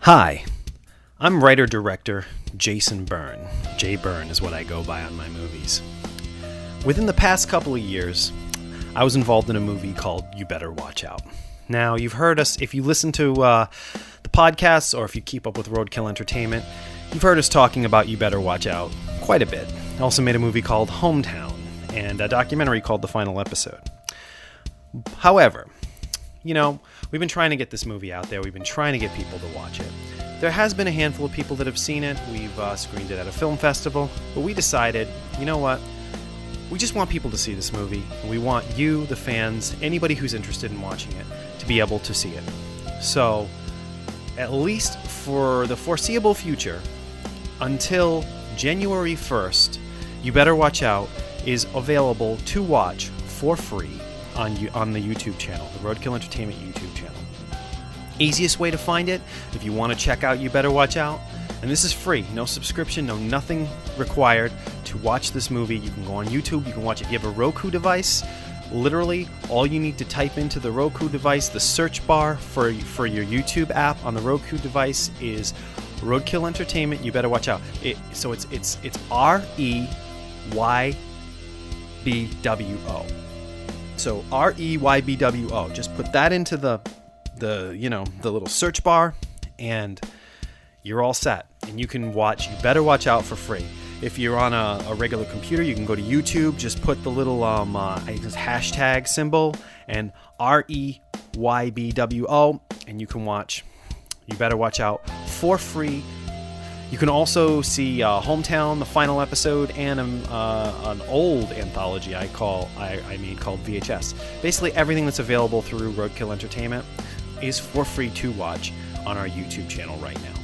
Hi, I'm writer-director Jason Byrne. Jay Byrne is what I go by on my movies. Within the past couple of years, I was involved in a movie called You Better Watch Out. Now, you've heard us, if you listen to the podcasts or if you keep up with Roadkill Entertainment, you've heard us talking about You Better Watch Out quite a bit. I also made a movie called Hometown and a documentary called The Final Episode. However, we've been trying to get this movie out there. We've been trying to get people to watch it. There has been a handful of people that have seen it. We've screened it at a film festival, but we decided, you know what? We just want people to see this movie. We want you, the fans, anybody who's interested in watching it, to be able to see it. So, at least for the foreseeable future, until January 1st, You Better Watch Out is available to watch for free on the YouTube channel, the Roadkill Entertainment YouTube channel. Easiest way to find it, if you want to check out You Better Watch Out, and this is free, no subscription, no nothing required to watch this movie. You can go on YouTube, you can watch it. If you have a Roku device, literally all you need to type into the Roku device, the search bar for your YouTube app on the Roku device is Roadkill Entertainment, You Better Watch Out. So it's REYBWO. So REYBWO. Just put that into the little search bar, and you're all set. And you can watch You Better Watch Out for free. If you're on a regular computer, you can go to YouTube. Just put the little hashtag symbol and REYBWO, and you can watch You Better Watch Out for free. You can also see Hometown, the final episode, and an old anthology I made called VHS. Basically, everything that's available through Roadkill Entertainment is for free to watch on our YouTube channel right now.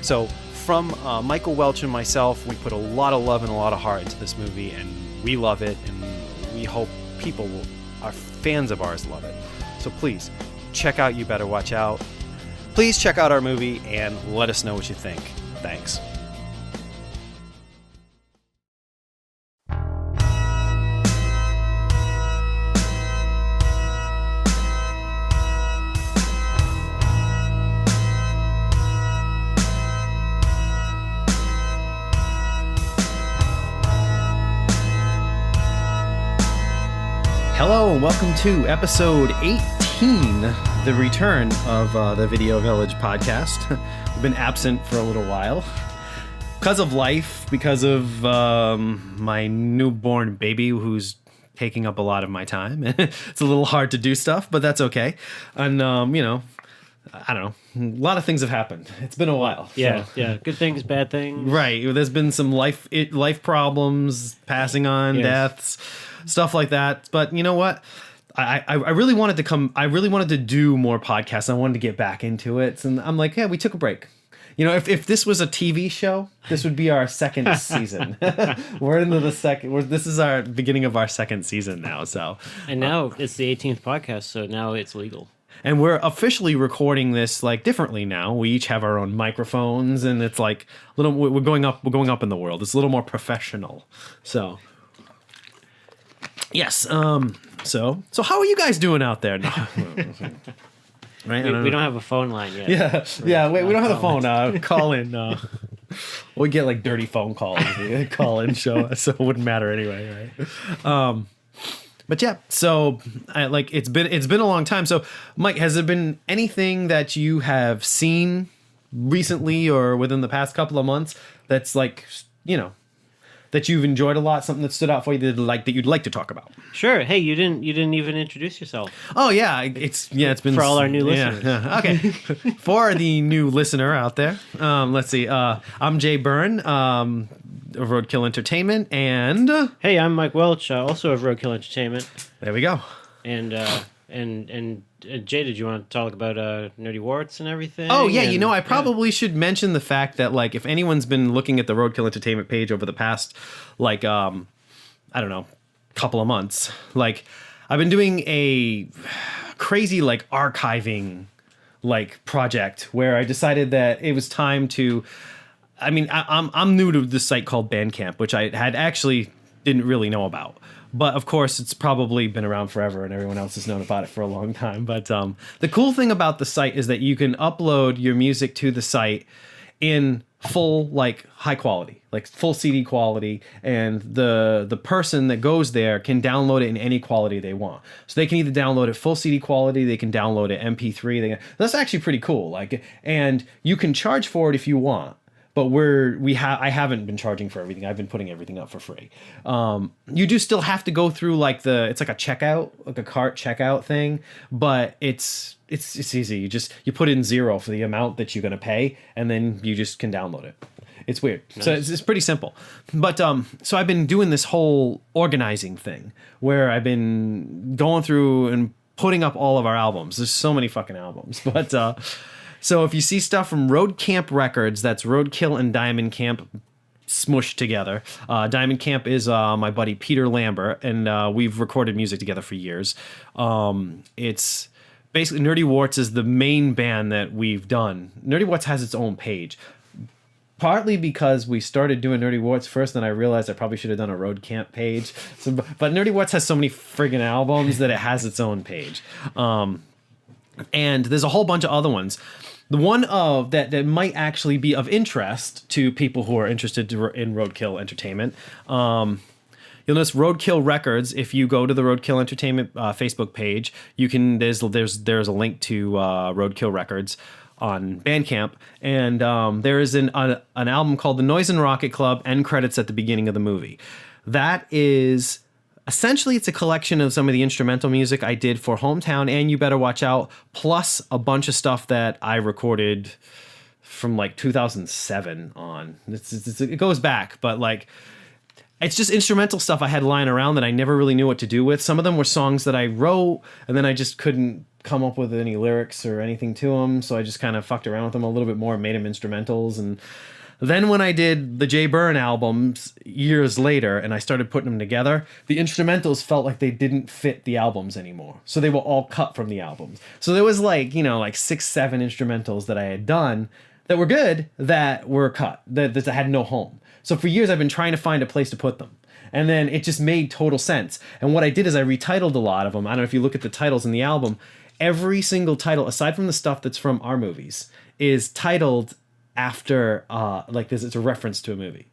So, from Michael Welch and myself, we put a lot of love and a lot of heart into this movie, and we love it, and we hope our fans of ours love it. So please, check out You Better Watch Out. Please check out our movie and let us know what you think. Thanks. Hello and welcome to episode 18, the return of the Video Village podcast. We've been absent for a little while because of life, because of my newborn baby who's taking up a lot of my time. It's a little hard to do stuff, but that's okay. And, I don't know. A lot of things have happened. It's been a while. Yeah. Good things, bad things. Right. There's been some life problems, passing on, deaths, stuff like that. But you know what? I really wanted to come. I really wanted to do more podcasts. I wanted to get back into it, and I'm like, yeah, we took a break. If this was a TV show, this would be our second season. We're into the second. This is our beginning of our second season now. So, and now it's the 18th podcast, so now it's legal. And we're officially recording this differently now. We each have our own microphones, and it's like we're going up in the world. It's a little more professional. So, yes. So how are you guys doing out there? No. Right? We don't have a phone line yet. Yeah. Wait, we don't have a phone. Call in. We get dirty phone calls. Call in show, so it wouldn't matter anyway, right? But yeah, so it's been a long time. So, Mike, has there been anything that you have seen recently or within the past couple of months that's that you've enjoyed a lot, something that stood out for you that you'd like to talk about? Sure. Hey, you didn't even introduce yourself. Oh yeah, it's been for all our new listeners. Yeah. Okay, for the new listener out there, let's see. I'm Jay Byrne, of Roadkill Entertainment, and hey, I'm Mike Welch, also of Roadkill Entertainment. There we go. And Jay, did you want to talk about Nerdy Warts and everything? Oh, yeah, I probably should mention the fact that, if anyone's been looking at the Roadkill Entertainment page over the past, I don't know, couple of months, I've been doing a crazy, archiving, project where I decided that it was time to, I'm new to this site called Bandcamp, which I had actually didn't really know about. But of course, it's probably been around forever, and everyone else has known about it for a long time. But the cool thing about the site is that you can upload your music to the site in full, like, high quality, like full CD quality, and the person that goes there can download it in any quality they want. So they can either download it full CD quality, they can download it MP3. That's actually pretty cool. Like, and you can charge for it if you want. But I haven't been charging for everything. I've been putting everything up for free. You do still have to go through like it's like a checkout, like a cart checkout thing, but it's easy. You put in 0 for the amount that you're gonna pay, and then you just can download it. It's weird. Nice. So it's pretty simple. But so I've been doing this whole organizing thing where I've been going through and putting up all of our albums. There's so many fucking albums, but. So if you see stuff from Road Camp Records, that's Roadkill and Diamond Camp smushed together. Diamond Camp is my buddy Peter Lambert, and we've recorded music together for years. It's basically Nerdy Warts is the main band that we've done. Nerdy Warts has its own page. Partly because we started doing Nerdy Warts first, and I realized I probably should have done a Road Camp page. But Nerdy Warts has so many friggin' albums that it has its own page. And there's a whole bunch of other ones. The one that might actually be of interest to people who are interested in Roadkill Entertainment. You'll notice Roadkill Records. If you go to the Roadkill Entertainment Facebook page, you can there's a link to Roadkill Records on Bandcamp, and there is an album called The Noise and Rocket Club. End credits at the beginning of the movie. That is. Essentially, it's a collection of some of the instrumental music I did for Hometown and You Better Watch Out, plus a bunch of stuff that I recorded from like 2007 on. It goes back, but like it's just instrumental stuff I had lying around that I never really knew what to do with. Some of them were songs that I wrote, and then I just couldn't come up with any lyrics or anything to them, so I just kind of fucked around with them a little bit more, made them instrumentals. And then when I did the Jay Byrne albums years later and I started putting them together, the instrumentals felt like they didn't fit the albums anymore. So they were all cut from the albums. So there was like 6, 7 instrumentals that I had done that were good that were cut, that had no home. So for years I've been trying to find a place to put them. And then it just made total sense. And what I did is I retitled a lot of them. I don't know if you look at the titles in the album, every single title, aside from the stuff that's from our movies, is titled after it's a reference to a movie.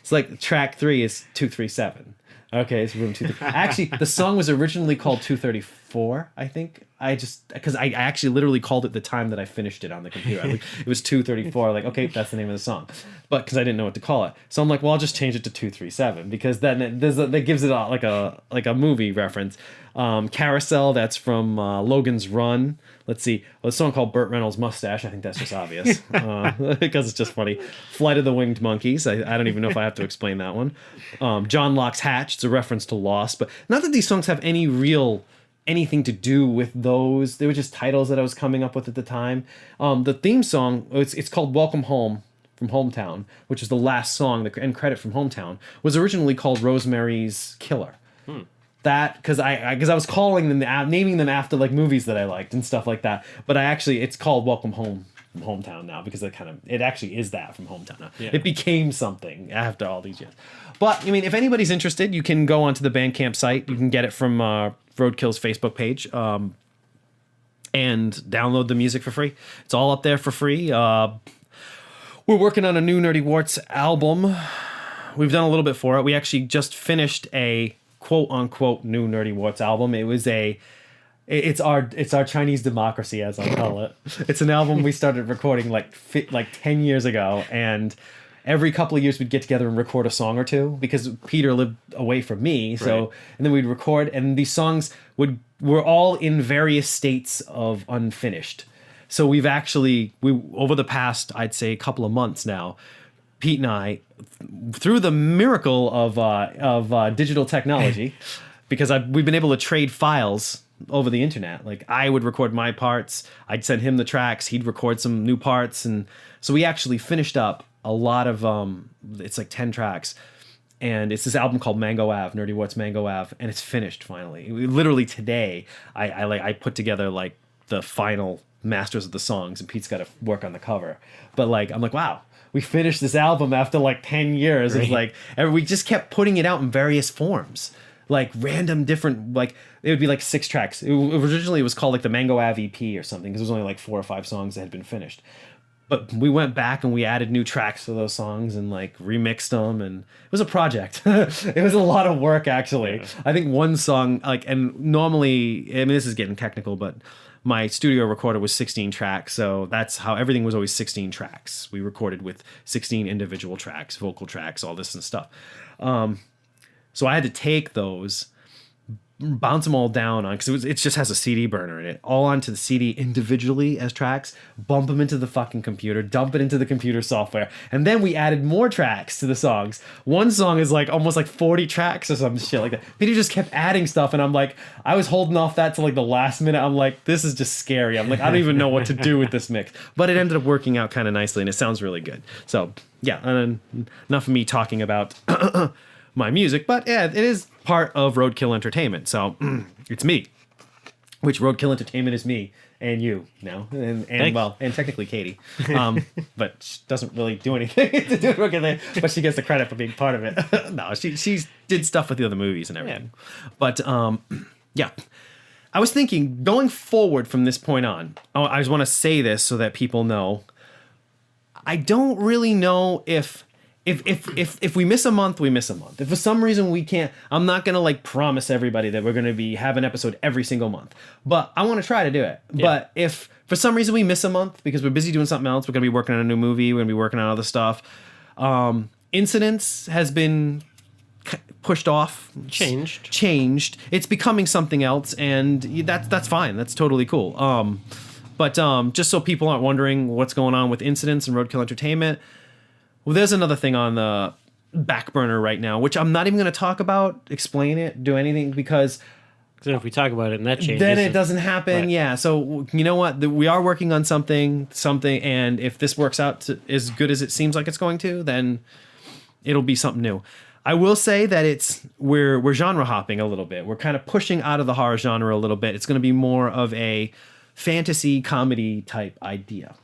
It's like track 3 is 237. Okay, it's room 234. Actually, the song was originally called 234, I think. Because I actually literally called it the time that I finished it on the computer. It was 234. Like, okay, that's the name of the song. But because I didn't know what to call it. So I'm like, well, I'll just change it to 237 because then that gives it like a movie reference. Carousel, that's from Logan's Run. Let's see, a song called Burt Reynolds' Mustache. I think that's just obvious because it's just funny. Flight of the Winged Monkeys. I don't even know if I have to explain that one. John Locke's Hatch. It's a reference to Lost, but not that these songs have anything to do with those. They were just titles that I was coming up with at the time. The theme song, it's called Welcome Home from Hometown, which is the last song, the end credit from Hometown, was originally called Rosemary's Killer. That because I was calling them, naming them after like movies that I liked and stuff like that. But it's called Welcome Home from Hometown now because it actually is that from Hometown now. Yeah. It became something after all these years. But I mean, if anybody's interested, you can go onto the Bandcamp site. You can get it from Roadkill's Facebook page and download the music for free. It's all up there for free. We're working on a new Nerdy Warts album. We've done a little bit for it. We actually just finished a quote-unquote new Nerdy Warts album. It's our Chinese democracy, as I call it. It's an album we started recording like 10 years ago, and every couple of years we'd get together and record a song or two because Peter lived away from me. So, and then we'd record, and these songs were all in various states of unfinished. So we over the past, I'd say, couple of months now, Pete and I, through the miracle of digital technology, because we've been able to trade files over the internet. Like I would record my parts, I'd send him the tracks, he'd record some new parts, and so we actually finished up a lot of it's like 10 tracks, and it's this album called Mango Ave, Nerdy Warts Mango Ave, and it's finished finally. Literally today, I put together like the final masters of the songs, and Pete's got to work on the cover. But like I'm like, wow. We finished this album after like 10 years. Right. It's like, and we just kept putting it out in various forms. like random different, like it would be like 6 tracks. Originally it was called like the Mango Ave EP or something, because it was only like 4 or 5 songs that had been finished. But we went back and we added new tracks to those songs and like remixed them, and it was a project. It was a lot of work, actually. Yeah. I think one song, like, and normally, I mean, this is getting technical, but my studio recorder was 16 tracks, so that's how everything was always 16 tracks. We recorded with 16 individual tracks, vocal tracks, all this and stuff. So I had to take those, bounce them all down on, because it just has a CD burner in it, all onto the CD individually as tracks, bump them into the fucking computer, dump it into the computer software, and then we added more tracks to the songs. One song is like almost like 40 tracks or some shit like that. Peter just kept adding stuff, and I'm like, I was holding off that till like the last minute. I'm like, this is just scary. I'm like, I don't even know what to do with this mix, but it ended up working out kind of nicely, and it sounds really good. So yeah, and enough of me talking about my music, but yeah, it is part of Roadkill Entertainment, so it's me. Which Roadkill Entertainment is me and you now, and well, and technically Katie, but she doesn't really do anything to do with Roadkill, but she gets the credit for being part of it. No, she did stuff with the other movies and everything, but yeah. I was thinking going forward from this point on. I just want to say this so that people know. I don't really know if we miss a month, we miss a month. If for some reason we can't, I'm not going to like promise everybody that we're going to have an episode every single month, but I want to try to do it. Yeah. But if for some reason we miss a month because we're busy doing something else, we're going to be working on a new movie, we're going to be working on other stuff. Incidents has been pushed off, changed. It's becoming something else, and that's fine. That's totally cool. But just so people aren't wondering what's going on with Incidents and Roadkill Entertainment, well, there's another thing on the back burner right now, which I'm not even going to talk about, explain it, do anything, because then if we talk about it and that changes, then it doesn't happen. Right. Yeah. So you know what? We are working on something, and if this works out as good as it seems like it's going to, then it'll be something new. I will say that we're genre hopping a little bit. We're kind of pushing out of the horror genre a little bit. It's going to be more of a fantasy comedy type idea.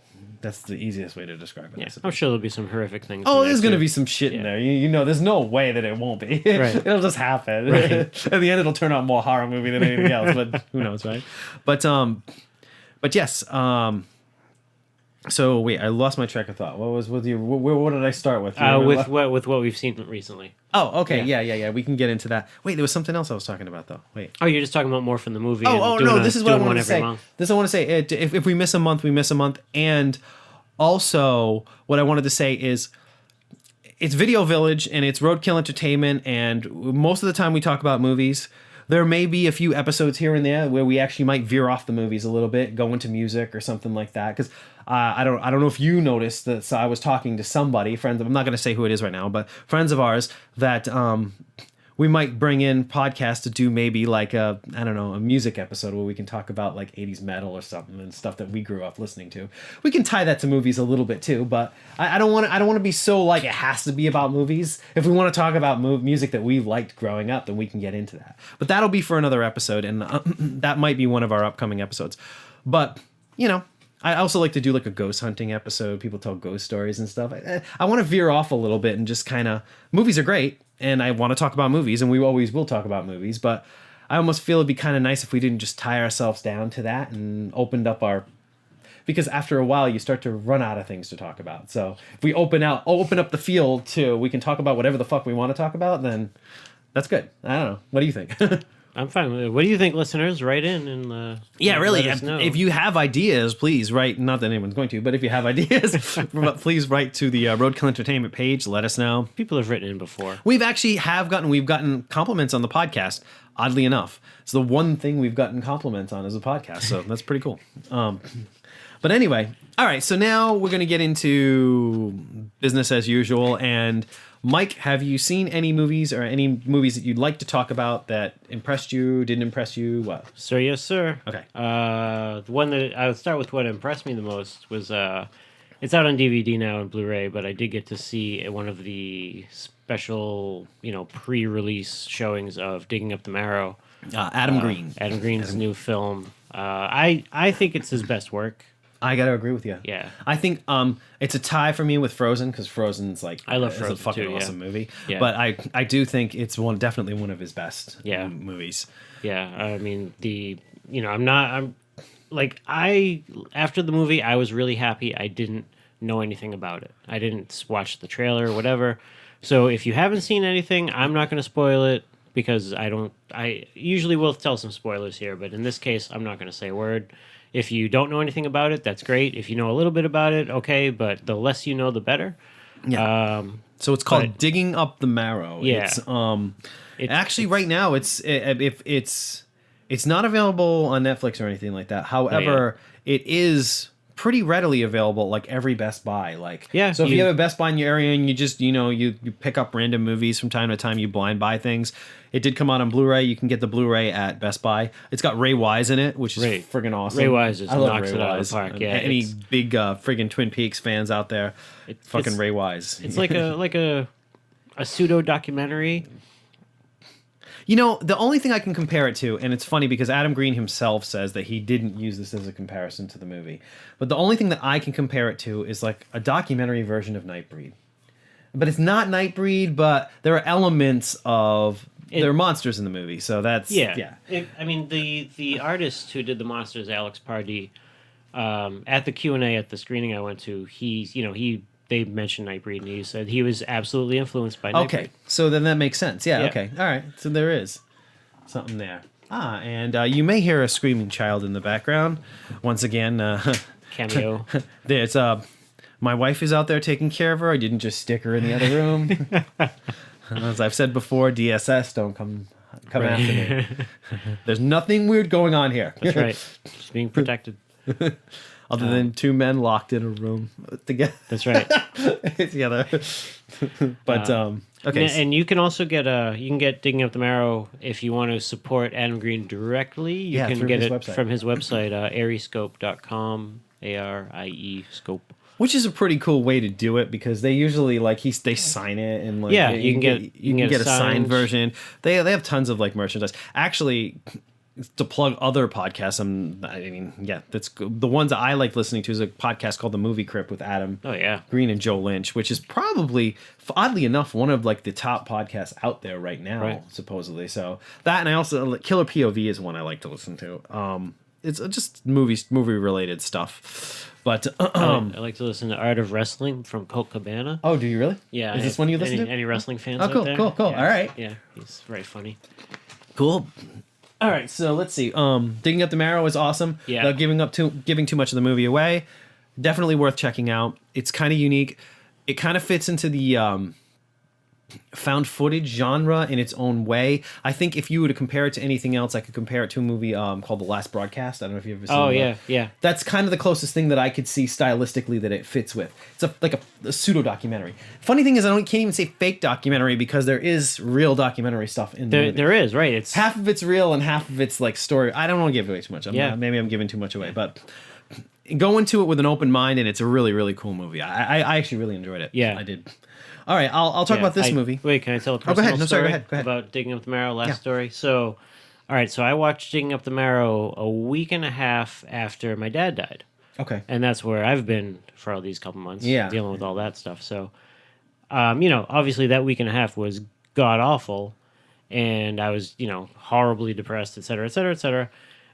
That's the easiest way to describe it. Yeah, I'm sure there'll be some horrific things. Oh, there's going to be some shit in there. You know, there's no way that it won't be. Right. It'll just happen. Right. At the end, it'll turn out more horror movie than anything else. But who knows, right? But yes. So wait, I lost my track of thought. What was with you? What did I start with? With what we've seen recently. Oh, okay, yeah. We can get into that. Wait, there was something else I was talking about though. Wait. Oh, you're just talking about more from the movie. Oh no, this is what I want to say. This I want to say. If we miss a month, we miss a month. And also, what I wanted to say is, it's Video Village and it's Roadkill Entertainment, and most of the time we talk about movies. There may be a few episodes here and there where we actually might veer off the movies a little bit, go into music or something like that. Because I don't know if you noticed that. So I was talking to somebody, friends. I'm not going to say who it is right now, but friends of ours that we might bring in podcasts to do maybe like a music episode where we can talk about like 80s metal or something and stuff that we grew up listening to. We can tie that to movies a little bit too, but I don't want to be so like it has to be about movies. If we want to talk about music that we liked growing up, then we can get into that. But that'll be for another episode, and that might be one of our upcoming episodes. But you know, I also like to do like a ghost hunting episode. People tell ghost stories and stuff. I want to veer off a little bit and just kind of, movies are great, and I want to talk about movies, and we always will talk about movies, but I almost feel it'd be kind of nice if we didn't just tie ourselves down to that and opened up because after a while you start to run out of things to talk about. So if we open up the field to, we can talk about whatever the fuck we want to talk about, then that's good. I don't know. What do you think? I'm fine with it. What do you think, listeners? Write in and really. Let us know. If you have ideas, please write. Not that anyone's going to, but if you have ideas, please write to the Roadkill Entertainment page. Let us know. People have written in before. We've gotten compliments on the podcast. Oddly enough, it's the one thing we've gotten compliments on as a podcast, so that's pretty cool. But anyway, all right. So now we're going to get into business as usual. And Mike, have you seen any movies or any movies that you'd like to talk about that impressed you, didn't impress you? What? Sir, yes, sir. Okay. The one that I would start with, what impressed me the most was it's out on DVD now and Blu-ray, but I did get to see one of the special, pre-release showings of Digging Up the Marrow. Adam Green. Adam Green's new film. I think it's his best work. I gotta agree with you. Yeah. I think it's a tie for me with Frozen, because Frozen's like I love is Frozen a fucking too, yeah. awesome movie. Yeah. But I do think it's definitely one of his best movies. Yeah, I mean I'm like after the movie I was really happy I didn't know anything about it. I didn't watch the trailer or whatever. So if you haven't seen anything, I'm not going to spoil it because I usually will tell some spoilers here, but in this case I'm not going to say a word. If you don't know anything about it, that's great. If you know a little bit about it, okay, but the less you know the better. Yeah. So it's called Digging Up the Marrow. Yeah. It's actually right now it's not available on Netflix or anything like that. However, it is pretty readily available like every Best Buy. So if you have a Best Buy in your area and you just you pick up random movies from time to time, you blind buy things. It did come out on Blu-ray. You can get the Blu-ray at Best Buy. It's got Ray Wise in it, which is friggin' awesome. Ray Wise just knocks it out Wise. of the park. Yeah, any big friggin' Twin Peaks fans out there, fucking Ray Wise. It's like a pseudo documentary. The only thing I can compare it to, and it's funny because Adam Green himself says that he didn't use this as a comparison to the movie, but the only thing that I can compare it to is like a documentary version of Nightbreed. But it's not Nightbreed, but there are elements of... there are monsters in the movie, so that's... Yeah. I mean, the artist who did the monsters, Alex Pardee, at the Q&A at the screening I went to, they mentioned Nightbreed, and he said he was absolutely influenced by Nightbreed. Okay, so then that makes sense. Yeah, okay. All right, so there is something there. And you may hear a screaming child in the background. Once again... Cameo. There's... my wife is out there taking care of her. I didn't just stick her in the other room. As I've said before, DSS, don't come after me. There's nothing weird going on here. That's right. Just being protected. Other than two men locked in a room together. That's right. Together. But okay. And you can also get Digging Up the Marrow if you want to support Adam Green directly. You can get it from his website, ariescope.com, ARIE scope. Which is a pretty cool way to do it because they usually they sign it and you can get a signed version. They have tons of merchandise. Actually, to plug other podcasts, that's the ones that I like listening to is a podcast called The Movie Crypt with Adam Green and Joe Lynch, which is probably oddly enough one of the top podcasts out there right now, supposedly. So that, and I also Killer POV is one I like to listen to. It's just movie related stuff. But I like to listen to Art of Wrestling from Colt Cabana. Oh, do you really? Yeah. Is this one you listen to? Any wrestling fans? Oh, cool, out there? cool. Yeah. All right. Yeah, he's very funny. Cool. All right, so let's see. Digging Up the Marrow is awesome. Yeah. Without giving too much of the movie away. Definitely worth checking out. It's kind of unique. It kind of fits into the found footage genre in its own way. I think if you were to compare it to anything else, I could compare it to a movie called The Last Broadcast. I don't know if you've ever seen it. Oh, yeah. That's kind of the closest thing that I could see stylistically that it fits with. It's like a pseudo-documentary. Funny thing is, can't even say fake documentary because there is real documentary stuff in the movie. There is, right. It's half of it's real and half of it's story. I don't want to give away too much. Maybe I'm giving too much away, but go into it with an open mind, and it's a really, really cool movie. I actually really enjoyed it. Yeah. I did. All right, I'll talk about this movie. Wait, can I tell a personal go ahead. No, story sorry, go ahead. About Digging Up the Marrow, last story? So, all right, so I watched Digging Up the Marrow a week and a half after my dad died. Okay. And that's where I've been for all these couple months, dealing with all that stuff. So, obviously that week and a half was god-awful, and I was, horribly depressed, et cetera, et cetera, et cetera.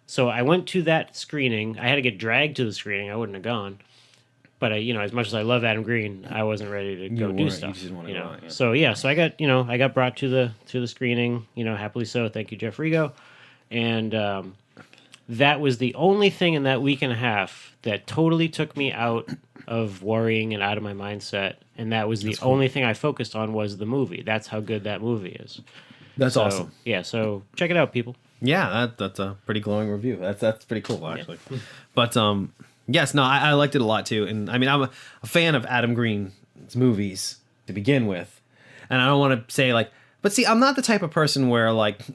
So I went to that screening. I had to get dragged to the screening. I wouldn't have gone. But as much as I love Adam Green, I wasn't ready to go do stuff. You just wanted to go, yeah. So I got brought to the screening. Happily so. Thank you, Jeff Rigo. And that was the only thing in that week and a half that totally took me out of worrying and out of my mindset. And that was the only thing I focused on was the movie. That's how good that movie is. That's awesome. Yeah. So check it out, people. Yeah, that's a pretty glowing review. That's pretty cool, actually. Yeah. But yes, no, I liked it a lot too, and I'm a fan of Adam Green's movies to begin with, and I don't want to say but see, I'm not the type of person where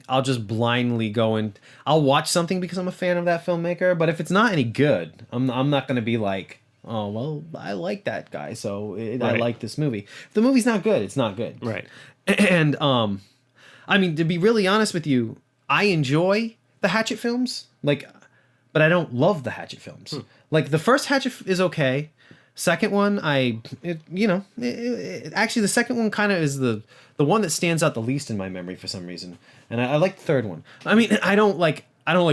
I'll just blindly go and I'll watch something because I'm a fan of that filmmaker, but if it's not any good, I'm not going to be oh well, I like that guy, so I like this movie. If the movie's not good, it's not good, right? And to be really honest with you, I enjoy the Hatchet films, but I don't love the Hatchet films. Like the first Hatchet is okay. Second one, actually the second one kind of is the one that stands out the least in my memory for some reason, and I like the third one. I mean, I don't like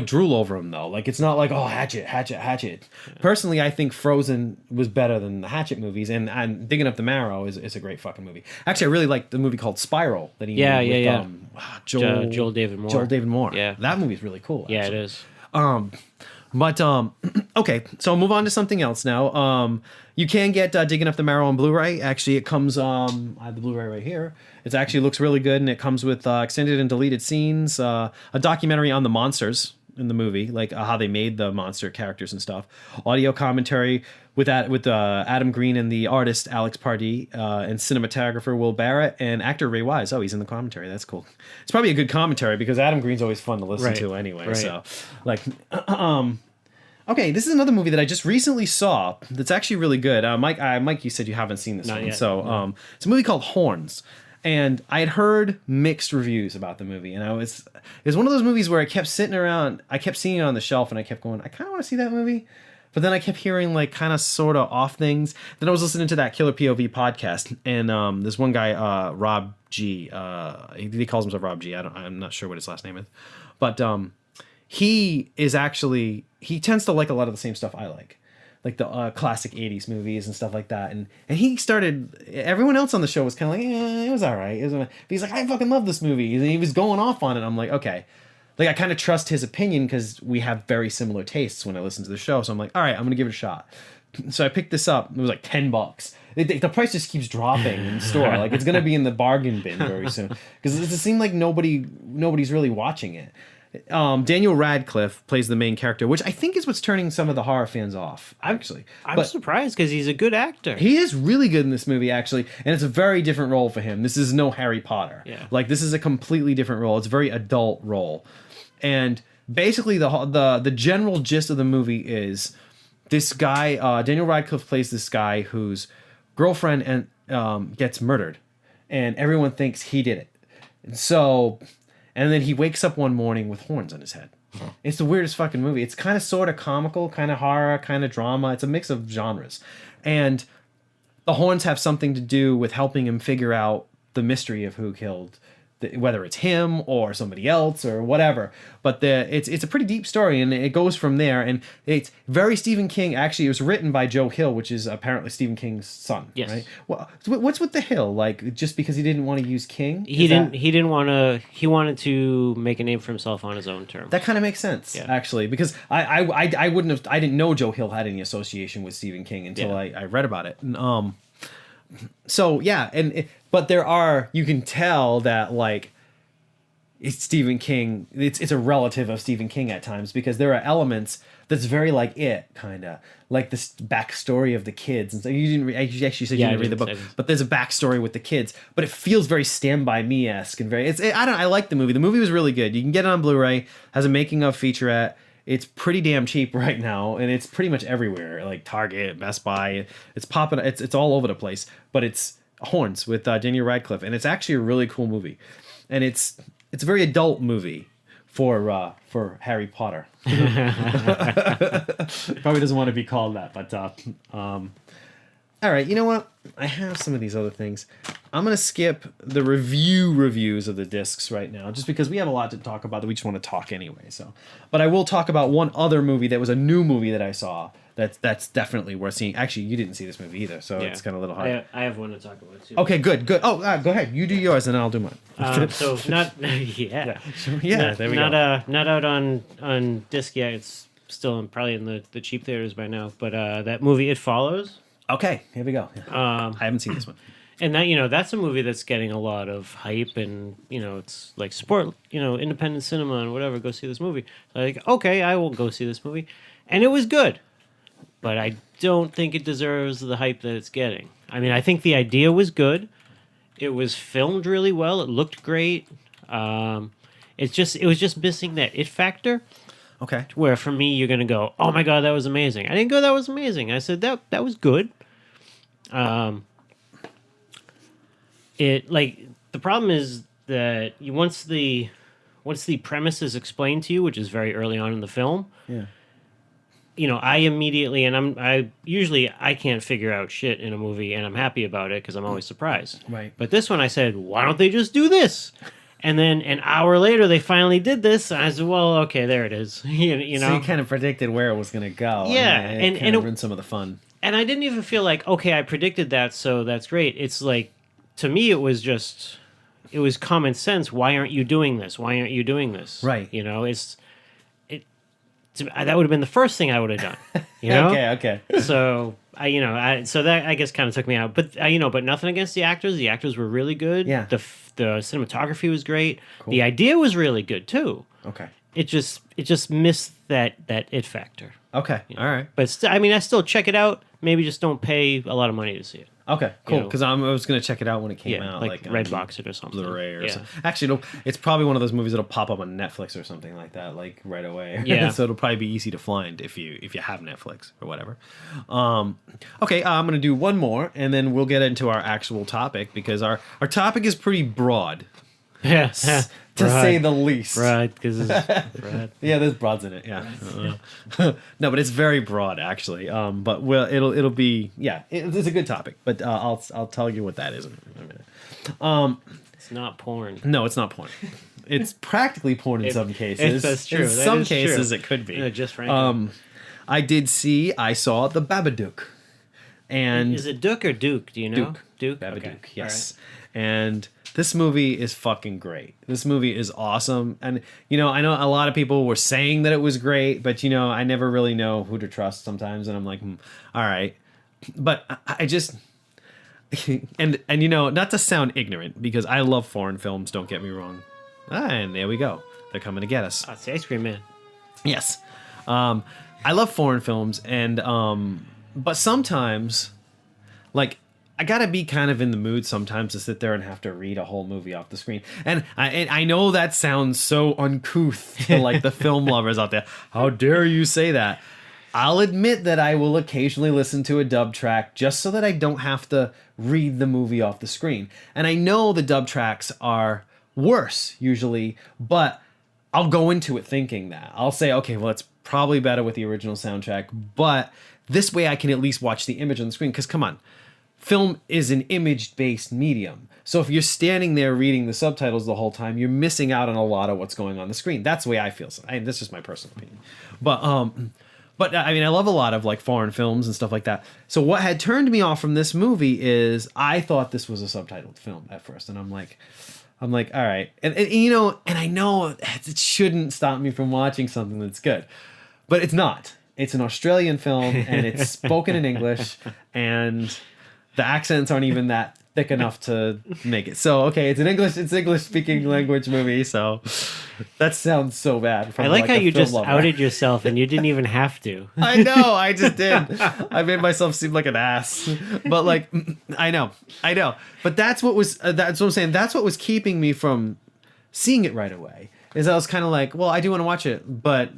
drool over them though. Like it's not like Hatchet. Yeah. Personally, I think Frozen was better than the Hatchet movies, and Digging Up the Marrow is a great fucking movie. Actually, I really like the movie called Spiral that he made with Joel David Moore. Joel David Moore. Yeah, that movie is really cool. Actually. Yeah, it is. But okay, so I'll move on to something else now. You can get Digging Up the Marrow on Blu-ray. Actually, it comes. I have the Blu-ray right here. It actually looks really good, and it comes with extended and deleted scenes, a documentary on the monsters in the movie, like how they made the monster characters and stuff. Audio commentary with Adam Green and the artist Alex Pardee, and cinematographer Will Barrett and actor Ray Wise. Oh, he's in the commentary. That's cool. It's probably a good commentary because Adam Green's always fun to listen to anyway. Right. So, like, okay, this is another movie that I just recently saw that's actually really good. Mike, you said you haven't seen this one. Yet. So, it's a movie called Horns. And I had heard mixed reviews about the movie, and it was one of those movies where I kept sitting around, I kept seeing it on the shelf, and I kept going, I kind of want to see that movie, but then I kept hearing like kind of sort of off things. Then I was listening to that Killer POV podcast, and this one guy, Rob G, he calls himself Rob G. I'm not sure what his last name is, but he tends to like a lot of the same stuff I like the classic 80s movies and stuff like that. And he started, everyone else on the show was kind of like, it was all right. But he's like, I fucking love this movie. And he was going off on it. I'm like, okay. Like, I kind of trust his opinion because we have very similar tastes when I listen to the show. So I'm like, all right, I'm going to give it a shot. So I picked this up. It was like $10. The price just keeps dropping in the store. Like, it's going to be in the bargain bin very soon. Because it seemed like nobody's really watching it. Daniel Radcliffe plays the main character, which I think is what's turning some of the horror fans off, actually. I'm surprised because he's a good actor. He is really good in this movie, actually, and it's a very different role for him. This is no Harry Potter. Yeah. Like, this is a completely different role. It's a very adult role. And basically, the general gist of the movie is this guy, Daniel Radcliffe plays this guy whose girlfriend gets murdered, and everyone thinks he did it. And then he wakes up one morning with horns on his head. It's the weirdest fucking movie. It's kind of sort of comical, kind of horror, kind of drama. It's a mix of genres. And the horns have something to do with helping him figure out the mystery of who killed, whether it's him or somebody else or whatever. But it's a pretty deep story, and it goes from there. And it's very Stephen King. Actually, it was written by Joe Hill, which is apparently Stephen King's son. Yes. Right. Well, what's with the Hill? Like, just because he didn't want to use King? He didn't want to. He wanted to make a name for himself on his own terms. That kind of makes sense, actually, because I didn't know Joe Hill had any association with Stephen King until I read about it. And, so yeah, but you can tell that like it's Stephen King. It's a relative of Stephen King at times because there are elements that's very like it kind of like this backstory of the kids. And so you actually said you didn't read the book, but there's a backstory with the kids. But it feels very Stand By Me-esque and I like the movie. The movie was really good. You can get it on Blu-ray. Has a making of featurette. It's pretty damn cheap right now, and it's pretty much everywhere, like Target, Best Buy. It's popping. It's all over the place. But it's Horns with Daniel Radcliffe, and it's actually a really cool movie, and it's a very adult movie for Harry Potter. Probably doesn't want to be called that, but all right. You know what? I have some of these other things. I'm going to skip the reviews of the discs right now, just because we have a lot to talk about that we just want to talk anyway. So, but I will talk about one other movie that was a new movie that I saw that's definitely worth seeing. Actually, you didn't see this movie either, so it's kind of a little hard. I have one to talk about too. Okay, good. Oh, go ahead. You do yours, and then I'll do mine. So not there we go. Not out on disc yet. It's still probably in the cheap theaters by now. But that movie It Follows. Okay, here we go. I haven't seen this one. And that that's a movie that's getting a lot of hype, and it's like support independent cinema and whatever. Go see this movie. Like, okay, I will go see this movie, and it was good, but I don't think it deserves the hype that it's getting. I mean, I think the idea was good. It was filmed really well. It looked great. It was just missing that it factor. Okay. Where for me, you're gonna go, oh my god, that was amazing. I didn't go, that was amazing. I said that was good. The problem is that once the premise is explained to you, which is very early on in the film, I immediately, and I usually I can't figure out shit in a movie, and I'm happy about it because I'm always surprised. Right. But this one, I said, why don't they just do this? And then an hour later, they finally did this. And I said, well, okay, there it is. you know. So you kind of predicted where it was going to go. Yeah, and it kind of ruined some of the fun. And I didn't even feel like, okay, I predicted that, so that's great. It's like, to me, it was common sense. Why aren't you doing this? Why aren't you doing this? Right. That would have been the first thing I would have done. Okay. So so that I guess kind of took me out. But but nothing against the actors. The actors were really good. Yeah. The cinematography was great. Cool. The idea was really good too. Okay. It just missed that it factor. Okay. All right. But I still check it out. Maybe just don't pay a lot of money to see it. Okay, cool. Because I was going to check it out when it came out. Like Redbox it or something. Blu-ray or something. Actually, it's probably one of those movies that'll pop up on Netflix or something like that, like right away. Yeah. So it'll probably be easy to find if you have Netflix or whatever. Okay, I'm going to do one more, and then we'll get into our actual topic, because our topic is pretty broad. Yeah. To say the least. Right, because it's broad. Yeah, there's broads in it. Yeah. No, but it's very broad actually. But it'll be it's a good topic. But I'll tell you what that is in a minute. It's not porn. No, it's not porn. It's practically porn in some cases. That's true. In some cases, it could be. Yeah, just random. I saw The Babadook. And is it Duke or Duke? Do you know? Duke. Babadook. Okay. Yes. Right. And this movie is fucking great. This movie is awesome. And, I know a lot of people were saying that it was great, but, I never really know who to trust sometimes. And I'm like, all right. But I just... and not to sound ignorant, because I love foreign films, don't get me wrong. And there we go. They're coming to get us. Oh, it's the Ice Cream Man. Yes. I love foreign films, and but sometimes, like, I gotta be kind of in the mood sometimes to sit there and have to read a whole movie off the screen. And I know that sounds so uncouth to, like, the film lovers out there. How dare you say that? I'll admit that I will occasionally listen to a dub track just so that I don't have to read the movie off the screen. And I know the dub tracks are worse usually, but I'll go into it thinking that. I'll say, okay, well, it's probably better with the original soundtrack, but this way I can at least watch the image on the screen. Because come on, film is an image-based medium. So if you're standing there reading the subtitles the whole time, you're missing out on a lot of what's going on the screen. That's the way I feel. That's just my personal opinion. But I mean, I love a lot of, like, foreign films and stuff like that. So what had turned me off from this movie is I thought this was a subtitled film at first, and I'm like, all right, and I know it shouldn't stop me from watching something that's good, but it's not. It's an Australian film, and it's spoken in English, and the accents aren't even that thick enough to make it. So, okay, it's English speaking language movie. So that sounds so bad. I like how you just outed yourself, and you didn't even have to. I know, I just did. I made myself seem like an ass. But, like, I know. But that's what I'm saying. That's what was keeping me from seeing it right away. Is I was kind of like, well, I do want to watch it, but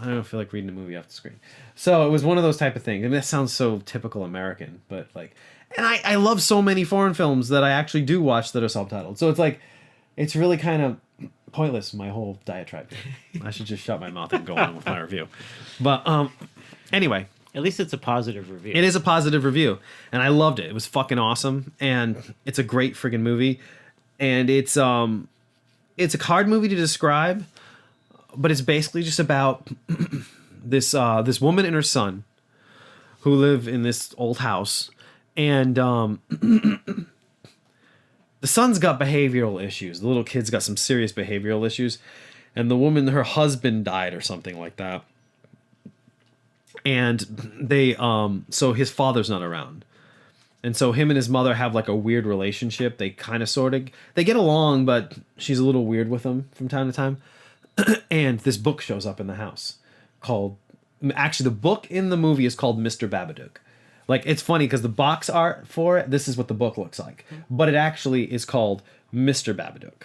I don't feel like reading a movie off the screen. So it was one of those type of things. I mean, that sounds so typical American, but, like, and I love so many foreign films that I actually do watch that are subtitled. So it's like, it's really kind of pointless, my whole diatribe. I should just shut my mouth and go on with my review. But anyway. At least it's a positive review. It is a positive review. And I loved it. It was fucking awesome. And it's a great friggin' movie. And it's a hard movie to describe, but it's basically just about this woman and her son who live in this old house. And the son's got behavioral issues. The little kid's got some serious behavioral issues. And the woman, her husband died or something like that. And they, so his father's not around. And so him and his mother have, like, a weird relationship. They kind of sort of, they get along, but she's a little weird with him from time to time. And this book shows up in the house actually the book in the movie is called Mr. Babadook. Like, it's funny because the box art for it, this is what the book looks like. But it actually is called Mr. Babadook.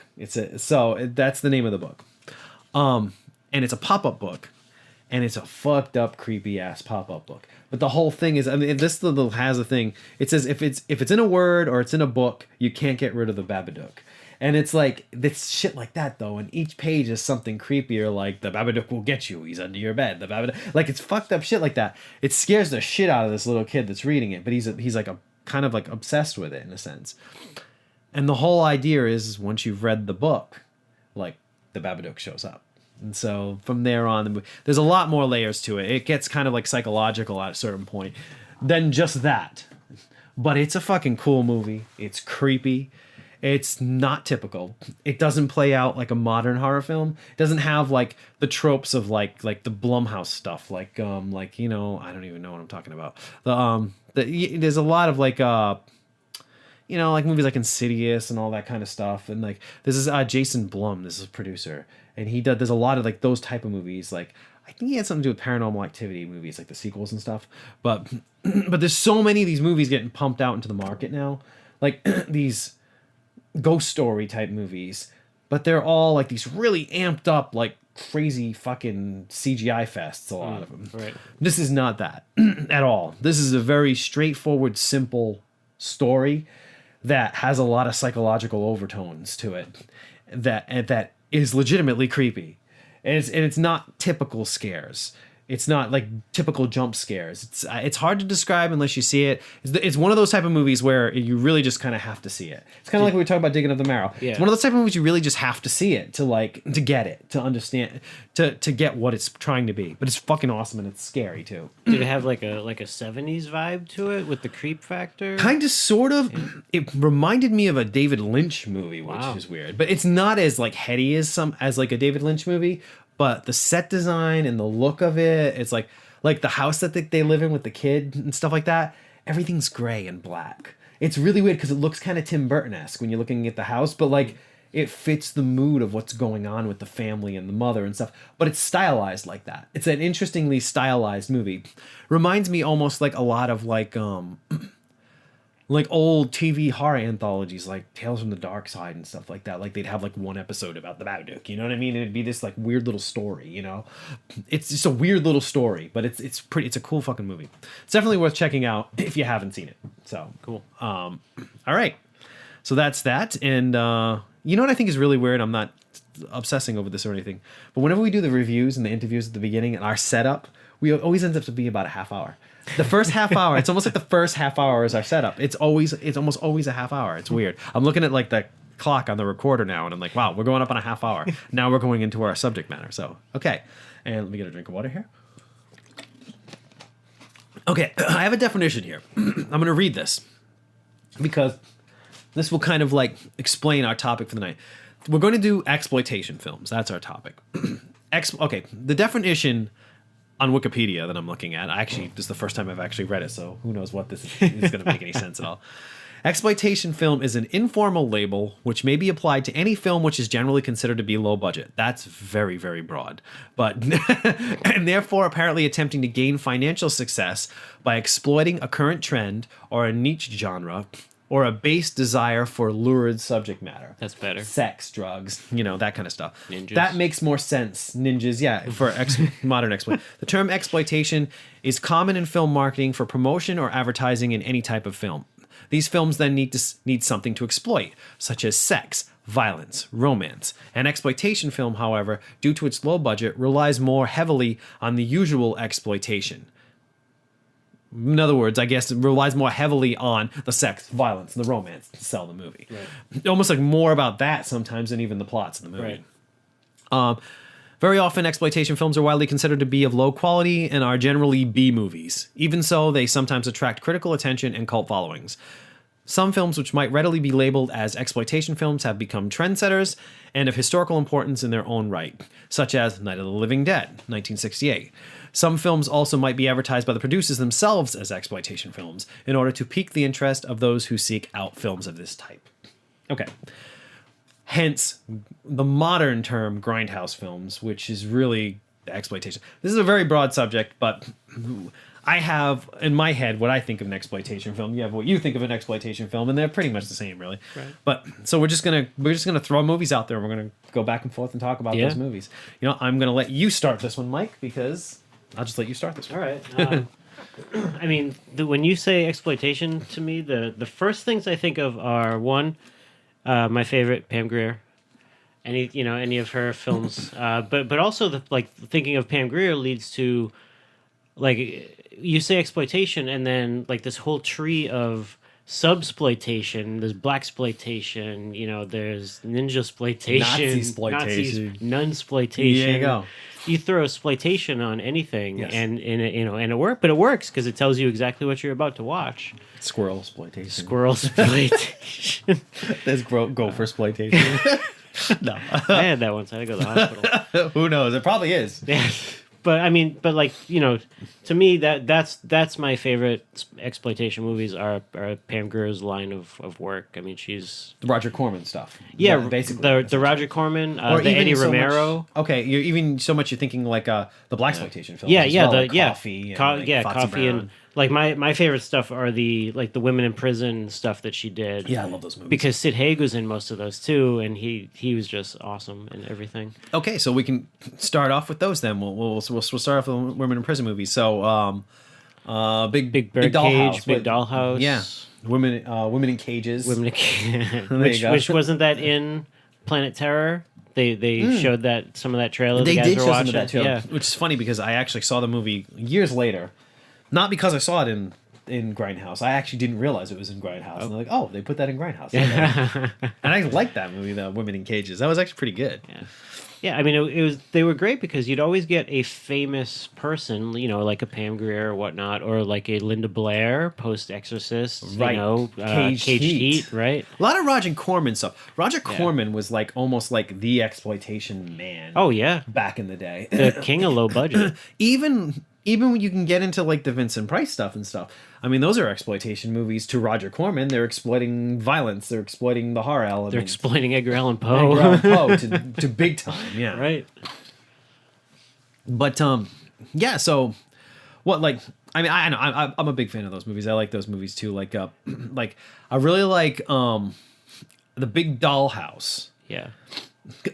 That's the name of the book. And it's a pop-up book. And it's a fucked up, creepy ass pop-up book. But the whole thing is, I mean, this has a thing. It says if it's in a word or it's in a book, you can't get rid of the Babadook. And it's like this shit like that though, and each page is something creepier, like the Babadook will get you. He's under your bed. The Babadook, like it's fucked up shit like that. It scares the shit out of this little kid that's reading it, but he's like a kind of like obsessed with it in a sense. And the whole idea is once you've read the book, like the Babadook shows up. And so from there on, there's a lot more layers to it. It gets kind of like psychological at a certain point than just that. But it's a fucking cool movie. It's creepy. It's not typical. It doesn't play out like a modern horror film. It doesn't have like the tropes of like the Blumhouse stuff. Like you know, I don't even know what I'm talking about. There's a lot of like you know, like movies like Insidious and all that kind of stuff. And like this is Jason Blum. This is a producer, and there's a lot of like those type of movies. Like I think he had something to do with Paranormal Activity movies, like the sequels and stuff. But there's so many of these movies getting pumped out into the market now, like these ghost story type movies, but they're all like these really amped up, like crazy fucking CGI fests. A lot of them. Right. This is not that at all. This is a very straightforward, simple story that has a lot of psychological overtones to it. That is legitimately creepy. And it's not typical scares. It's not like typical jump scares. It's hard to describe unless you see it. It's one of those type of movies where you really just kind of have to see it. It's kind of like we were talking about Digging Up the Marrow. Yeah. It's one of those type of movies you really just have to see it to get it, to understand, to get what it's trying to be. But it's fucking awesome and it's scary too. Did it have like a 70s vibe to it with the creep factor? Kind of, sort of. Yeah. It reminded me of a David Lynch movie, which is weird. But it's not as like heady as like a David Lynch movie. But the set design and the look of it, it's like the house that they live in with the kid and stuff like that. Everything's gray and black. It's really weird because it looks kind of Tim Burton-esque when you're looking at the house, but like it fits the mood of what's going on with the family and the mother and stuff. But it's stylized like that. It's an interestingly stylized movie. Reminds me almost like a lot of like old TV horror anthologies, like Tales from the Dark Side and stuff like that. Like they'd have like one episode about the Babadook, you know what I mean? It'd be this like weird little story, you know? It's just a weird little story, but it's a cool fucking movie. It's definitely worth checking out if you haven't seen it. So cool. All right. So that's that. And you know what I think is really weird? I'm not obsessing over this or anything, but whenever we do the reviews and the interviews at the beginning and our setup, we always ends up to be about a half hour. The first half hour, it's almost like the first half hour is our setup. It's almost always a half hour. It's weird. I'm looking at like the clock on the recorder now, and I'm like, wow, we're going up on a half hour. Now we're going into our subject matter. So, okay. And let me get a drink of water here. Okay, I have a definition here. I'm going to read this because this will kind of like explain our topic for the night. We're going to do exploitation films. That's our topic. Okay, the definition on Wikipedia that I'm looking at. This is the first time I've actually read it, so who knows what this is going to make any sense at all. Exploitation film is an informal label which may be applied to any film which is generally considered to be low budget. That's very, very broad. But and therefore apparently attempting to gain financial success by exploiting a current trend or a niche genre or a base desire for lurid subject matter. That's better. Sex, drugs, you know, that kind of stuff. Ninjas. That makes more sense. Ninjas, yeah, for modern exploit. The term exploitation is common in film marketing for promotion or advertising in any type of film. These films then need something to exploit, such as sex, violence, romance. An exploitation film, however, due to its low budget, relies more heavily on the usual exploitation. In other words, I guess it relies more heavily on the sex, violence, and the romance to sell the movie. Right. Almost like more about that sometimes than even the plots of the movie. Right. Very often, exploitation films are widely considered to be of low quality and are generally B movies. Even so, they sometimes attract critical attention and cult followings. Some films which might readily be labeled as exploitation films have become trendsetters and of historical importance in their own right, such as Night of the Living Dead, 1968. Some films also might be advertised by the producers themselves as exploitation films in order to pique the interest of those who seek out films of this type. Okay. Hence, the modern term grindhouse films, which is really exploitation. This is a very broad subject, but I have in my head what I think of an exploitation film. You have what you think of an exploitation film, and they're pretty much the same, really. Right. But so we're just gonna throw movies out there, and we're gonna go back and forth and talk about those movies. You know, I'm gonna let you start this one, Mike, because I'll just let you start this one. All right. I mean, when you say exploitation to me, the first things I think of are one, My favorite, Pam Grier. Any of her films. But also thinking of Pam Grier leads to like you say exploitation, and then like this whole tree of subsploitation. There's blaxploitation. There's ninjasploitation, Nazi-sploitation. nunsploitation. There you go. You throw exploitation on anything, Yes. and it works because it tells you exactly what you're about to watch. Squirrel exploitation. Squirrel exploitation. There's gopher exploitation. No. I had that once. I had to go to the hospital. Who knows? It probably is. Yeah. But to me that's my favorite exploitation movies are Pam Grier's line of work. I mean, she's The Roger Corman stuff. yeah, basically. the Roger Corman, Or the even Eddie so Romero. Much, okay, you're thinking like the blaxploitation films. Yeah, as yeah, well, like yeah, Coffee. And like Foxy Coffee, Brown. and like my favorite stuff are the women in prison stuff that she did. Yeah, I love those movies. Because Sid Haig was in most of those too, and he was just awesome in everything. Okay, so we can start off with those then. We'll start off with women in prison movies. So, big Birdcage, Dollhouse. Big Dollhouse. Yeah, women in cages. Women in which wasn't that in Planet Terror? They showed that some of that trailer. They the guys did were show watching. some of that too, Yeah. which is funny because I actually saw the movie years later, not because I saw it in Grindhouse. I actually didn't realize it was in Grindhouse. And they're like, oh, they put that in Grindhouse. Okay. And I liked that movie, the Women in Cages. That was actually pretty good. Yeah. Yeah, I mean, it was. They were great because you'd always get a famous person, like a Pam Grier or whatnot, or like a Linda Blair post Exorcist, Right. Caged Heat, right? A lot of Roger Corman stuff. Roger Corman was like almost like the exploitation man. Oh yeah, back in the day. the king of low budget. Even when you can get into like the Vincent Price stuff and stuff. I mean, those are exploitation movies to Roger Corman. They're exploiting violence. They're exploiting the horror element. They're exploiting Edgar Allan Poe. Edgar Allan Poe to big time. Yeah. Right. But yeah. So what like I mean I know I'm a big fan of those movies. I like those movies too. Like like I really like The Big Dollhouse. Yeah.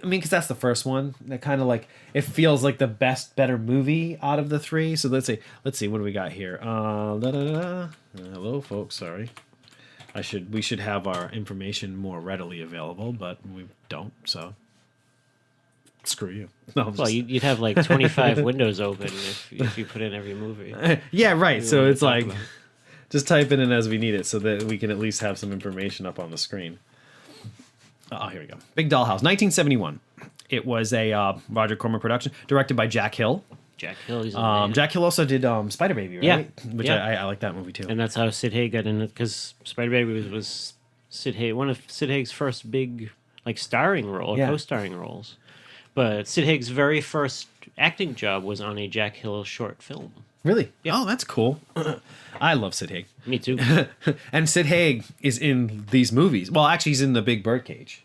I mean, because that's the first one. That kind of like it feels like the better movie out of the three. So let's see. What do we got here? Hello, folks. Sorry, we should have our information more readily available, but we don't. So screw you. No, Well, you'd have like 25 windows open if you put in every movie. yeah, right. So wanted it's to talk like about. just type it in as we need it, so that we can at least have some information up on the screen. Oh, here we go. Big Dollhouse, 1971. It was a Roger Corman production, directed by Jack Hill. Jack Hill, he's a man. Jack Hill also did Spider Baby, right? Yeah. Which Yeah. I like that movie too. And that's how Sid Haig got in it, because Spider Baby was Sid Haig, one of Sid Haig's first big like starring role or Yeah. co-starring roles. But Sid Haig's very first acting job was on a Jack Hill short film. Really? Yeah. Oh, that's cool. I love Sid Haig. Me too. And Sid Haig is in these movies. Well, actually, he's in The Big Birdcage.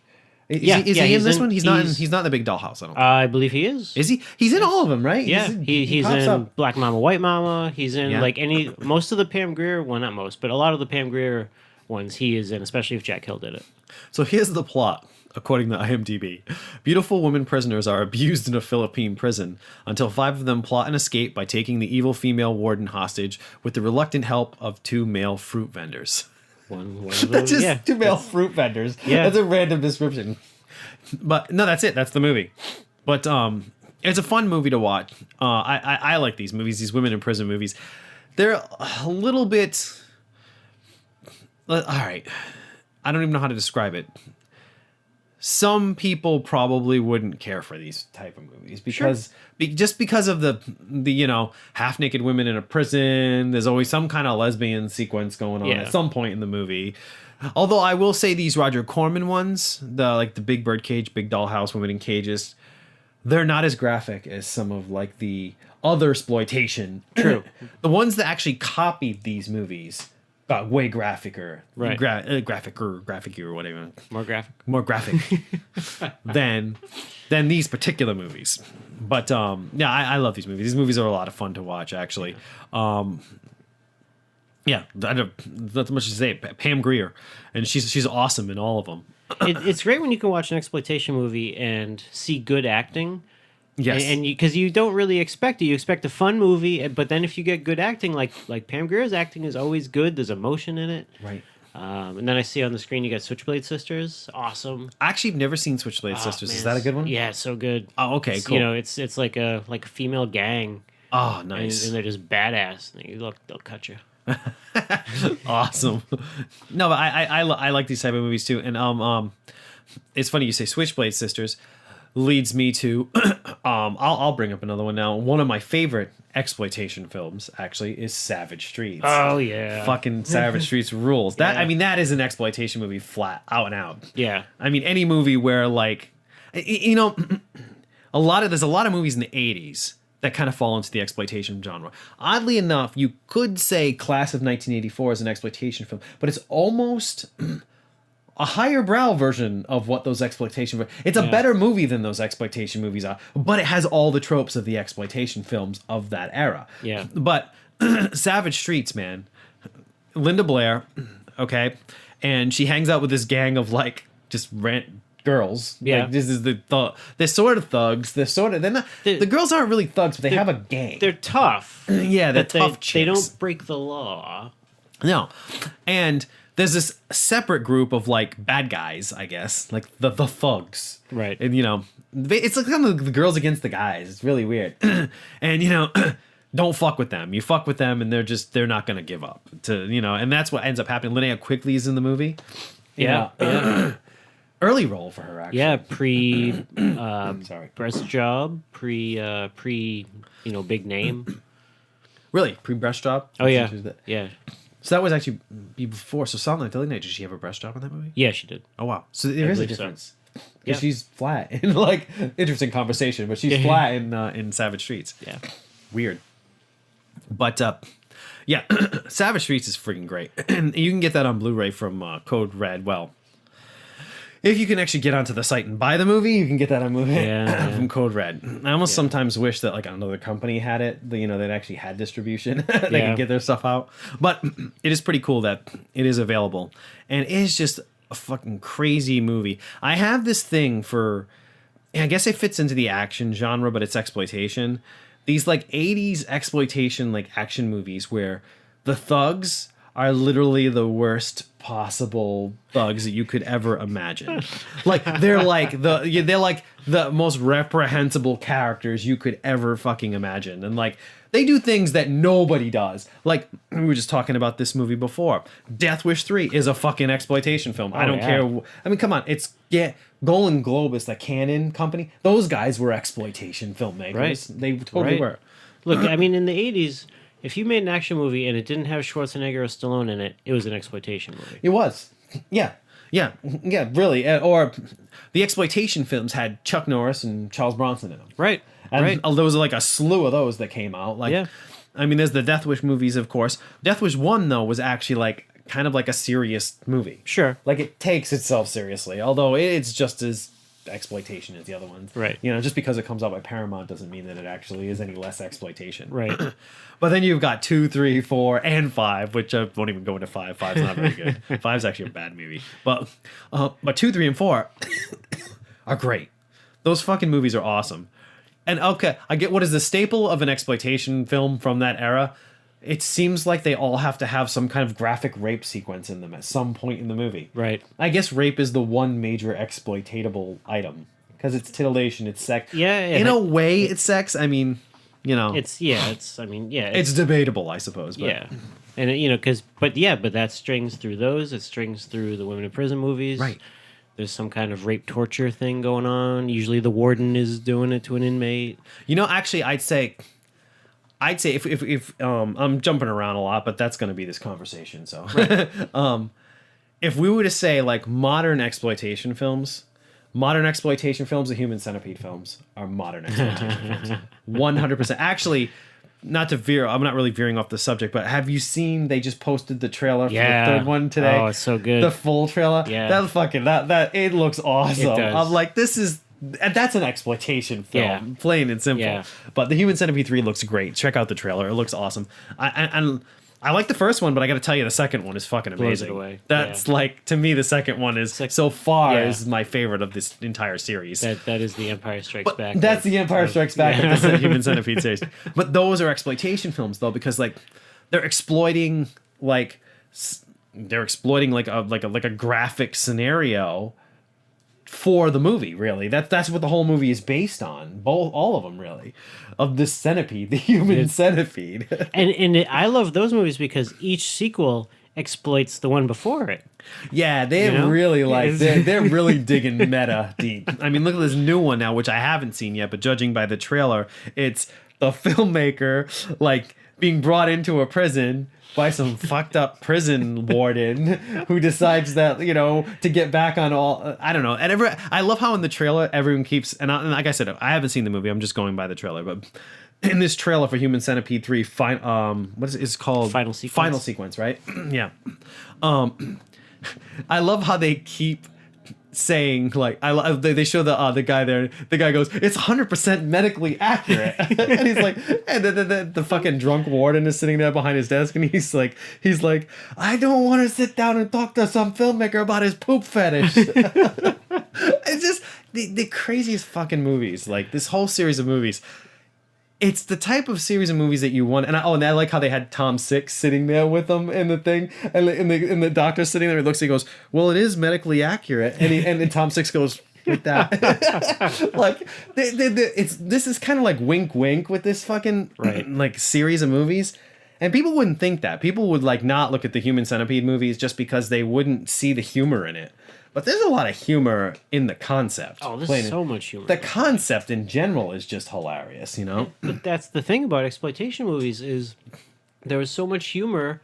Is he in he's this in- one? He's not in The Big Dollhouse, I don't think. I believe he is. Is he? He's in all of them, right? Yeah, he's pops in up. Black Mama, White Mama. He's in Yeah. most of the Pam Grier, well, not most, but a lot of the Pam Grier ones he is in, especially if Jack Hill did it. So here's the plot, according to IMDb. Beautiful women prisoners are abused in a Philippine prison until 5 of them plot an escape by taking the evil female warden hostage with the reluctant help of 2 male fruit vendors. One of That's those, just yeah. 2 male fruit vendors. Yeah. That's a random description. But no, that's it. That's the movie. But it's a fun movie to watch. I like these movies, these women in prison movies. They're a little bit... All right. I don't even know how to describe it. Some people probably wouldn't care for these type of movies because just because of the half naked women in a prison. There's always some kind of lesbian sequence going on at some point in the movie. Although I will say these Roger Corman ones, the Big Birdcage, Big Dollhouse, Women in Cages, they're not as graphic as some of like the other exploitation. True. The ones that actually copied these movies got way graphicer, Right. graphic or whatever, More graphic. than these particular movies. But yeah, I love these movies. These movies are a lot of fun to watch, actually. Yeah, not much to say. Pam Grier, and she's awesome in all of them. It's great when you can watch an exploitation movie and see good acting. Yes, and because you don't really expect it, you expect a fun movie, but then if you get good acting, like Pam Grier's acting is always good. There's emotion in it. right. And then I see on the screen you got Switchblade Sisters. Awesome. Actually, I've never seen Switchblade Sisters. Man, Is that a good one? Yeah, it's so good. Oh, okay, It's, cool. You know, it's like a female gang. Oh, And, nice. and they're just badass. And they'll cut you. Awesome. No, but I like these type of movies too. And it's funny you say Switchblade Sisters. Leads me to I'll bring up another one now. One of my favorite exploitation films actually is Savage Streets. Oh yeah. Fucking Savage Streets rules. That Yeah. I mean that is an exploitation movie flat out and out. Yeah. I mean any movie where like you know there's a lot of movies in the 80s that kind of fall into the exploitation genre. Oddly enough, you could say Class of 1984 is an exploitation film, but it's almost a higher brow version of what those exploitation. It's a better movie than those exploitation movies are, but it has all the tropes of the exploitation films of that era. Yeah. But Savage Streets, man, Linda Blair, okay, and she hangs out with this gang of like just girls. Yeah. Like, this is they're sort of thugs. They're not. The girls aren't really thugs, but they have a gang. They're tough. Yeah, they're but tough they chicks. don't break the law. No. And there's this separate group of like bad guys, I guess, like the thugs. Right. And you know, it's like kind of the girls against the guys. It's really weird. And you know, don't fuck with them. You fuck with them and they're not going to give up to, you know, and that's what ends up happening. Linnea Quigley is in the movie. Yeah. Early role for her actually. Yeah, pre Sorry. breast job, pre big name. Really? Pre-breast job? Oh yeah. Yeah. So that was actually before. So Silent Night, Deadly Night, did she have a breast job in that movie? Yeah, she did. Oh wow. So there is a believe so. difference. Because Yeah. she's flat in like interesting conversation, but she's flat in Savage Streets. Yeah. Weird. But yeah, Savage Streets is freaking great. And you can get that on Blu-ray from Code Red. Well, if you can actually get onto the site and buy the movie, you can get that on from Code Red. I almost sometimes wish that like another company had it, you know, that actually had distribution. They could get their stuff out. But it is pretty cool that it is available. And it is just a fucking crazy movie. I have this thing for, I guess it fits into the action genre, but it's exploitation. These like 80s exploitation like action movies where the thugs are literally the worst possible thugs that you could ever imagine. Like they're like the most reprehensible characters you could ever fucking imagine. And like they do things that nobody does. Like we were just talking about this movie before. Death Wish 3 is a fucking exploitation film. I don't care. I mean, come on. It's Golden Globe is the Canon company. Those guys were exploitation filmmakers. Right. They totally were. Look, I mean, in the 80s, if you made an action movie and it didn't have Schwarzenegger or Stallone in it, it was an exploitation movie. It was. Yeah, really. Or the exploitation films had Chuck Norris and Charles Bronson in them. Right. And there was like a slew of those that came out. Like, I mean, there's the Death Wish movies, of course. Death Wish 1, though, was actually like kind of like a serious movie. Sure. Like it takes itself seriously, although it's just as exploitation as the other ones. Right. You know, just because it comes out by Paramount doesn't mean that it actually is any less exploitation. Right. But then you've got 2, 3, 4, and 5, which I won't even go into 5. 5's not very good. 5's actually a bad movie. But 2, 3, and 4 are great. Those fucking movies are awesome. And okay, I get what is the staple of an exploitation film from that era. It seems like they all have to have some kind of graphic rape sequence in them at some point in the movie. Right. I guess rape is the one major exploitatable item because it's titillation, it's sex. Yeah. In a way, it's sex. I mean, you know, It's debatable, I suppose. But. Yeah. And but that strings through those. It strings through the women in prison movies. Right. There's some kind of rape torture thing going on. Usually the warden is doing it to an inmate. You know, actually, I'd say if I'm jumping around a lot, but that's going to be this conversation. So, if we were to say like modern exploitation films, the Human Centipede films are modern exploitation films, 100%. Actually, not to veer, I'm not really veering off the subject, but have you seen? They just posted the trailer for the third one today. Oh, it's so good. The full trailer. Yeah, that it looks awesome. It does. I'm like, that's an exploitation film, plain and simple. Yeah. But the Human Centipede 3 looks great. Check out the trailer; it looks awesome. I like the first one, but I got to tell you, the second one is fucking amazing. Blows it away. That's like, to me, the second one is so far is my favorite of this entire series. That is the Empire Strikes Back. That's the Empire Strikes Back of the Human Centipede series. But those are exploitation films, though, because like they're exploiting like they're exploiting like a graphic scenario for the movie. Really, that's what the whole movie is based on. All of them, really, of this centipede, the human centipede. I love those movies because each sequel exploits the one before it. Yeah, they're really like they're really digging meta deep. I mean, look at this new one now, which I haven't seen yet, but judging by the trailer, it's the filmmaker like being brought into a prison by some fucked up prison warden who decides that, you know, to get back on all, I don't know. And I love how in the trailer everyone keeps, and like I said, I haven't seen the movie. I'm just going by the trailer, but in this trailer for Human Centipede 3, what is it? It's called Final Sequence. Final Sequence, right? Yeah. I love how they keep saying, like, they show the guy there. The guy goes, "It's 100% medically accurate," and he's like, and the fucking drunk warden is sitting there behind his desk, and he's like, "I don't want to sit down and talk to some filmmaker about his poop fetish." It's just the craziest fucking movies. Like this whole series of movies. It's the type of series of movies that you want, and I like how they had Tom Six sitting there with them in the thing, and the doctor sitting there. He looks, he goes, "Well, it is medically accurate," and Tom Six goes with that. Like this is kind of like wink, wink with this fucking like series of movies, and people wouldn't think that. People would like not look at the Human Centipede movies just because they wouldn't see the humor in it. But there's a lot of humor in the concept. Oh, there's so much humor. The concept in general is just hilarious, you know? But that's the thing about exploitation movies is there was so much humor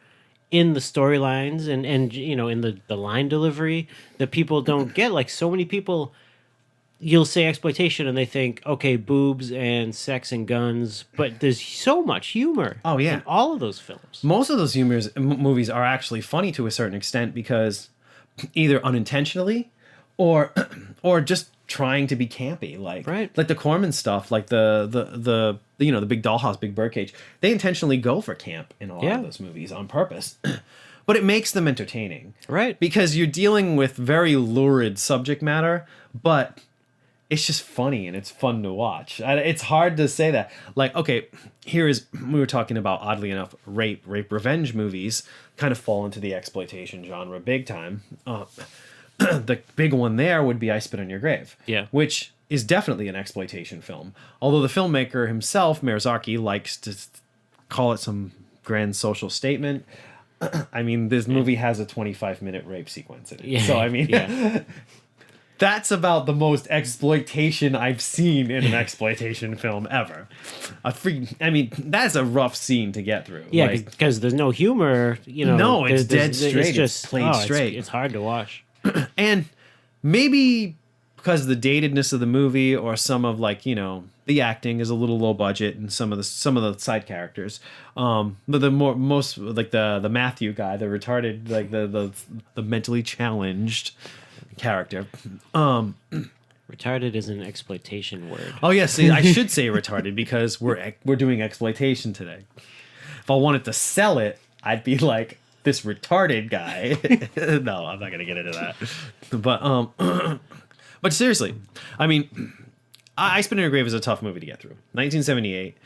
in the storylines and you know, in the line delivery that people don't get. Like so many people, you'll say exploitation and they think, okay, boobs and sex and guns, but there's so much humor. Oh, yeah. In all of those films. Most of those movies are actually funny to a certain extent because either unintentionally or just trying to be campy, like the Corman stuff, like the you know, the big dollhouse, big birdcage. They intentionally go for camp in a lot of those movies on purpose, but it makes them entertaining, right? Because you're dealing with very lurid subject matter, but it's just funny and it's fun to watch. It's hard to say that. Like, okay, we were talking about, oddly enough, rape revenge movies kind of fall into the exploitation genre big time. The big one there would be I Spit on Your Grave, which is definitely an exploitation film. Although the filmmaker himself, Miyazaki, likes to call it some grand social statement. I mean, this movie has a 25-minute rape sequence in it. Yeah. So, I mean... That's about the most exploitation I've seen in an exploitation film ever. I mean, that's a rough scene to get through. Yeah, because there's no humor, you know. No, it's dead straight. It's just played straight. It's hard to watch. And maybe because of the datedness of the movie, or some of, like, you know, the acting is a little low budget, and some of the side characters. But most like the Matthew guy, the retarded, like the mentally challenged character. Retarded is an exploitation word. Oh yeah, see, I should say retarded because we're doing exploitation today. If I wanted to sell it, I'd be like, this retarded guy. No, I'm not gonna get into that. But seriously, I mean, I Spit in Your Grave is a tough movie to get through. 1978.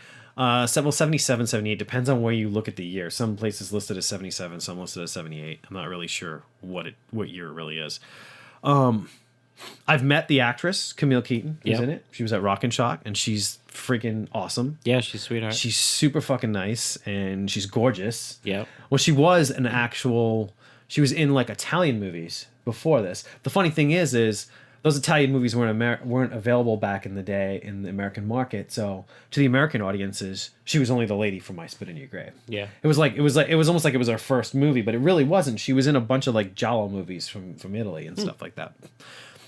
77, 78, depends on where you look at the year. Some places listed as 77, some listed as 78. I'm not really sure what year it really is. I've met the actress Camille Keaton, who's in it. She was at Rock and Shock, and she's freaking awesome. Yeah, she's a sweetheart. She's super fucking nice, and she's gorgeous. Yeah. Well, she was in like Italian movies before this. The funny thing is those Italian movies weren't available back in the day in the American market. So to the American audiences, she was only the lady from I Spit in Your Grave. Yeah. It was almost like it was her first movie, but it really wasn't. She was in a bunch of like giallo movies from Italy and stuff like that.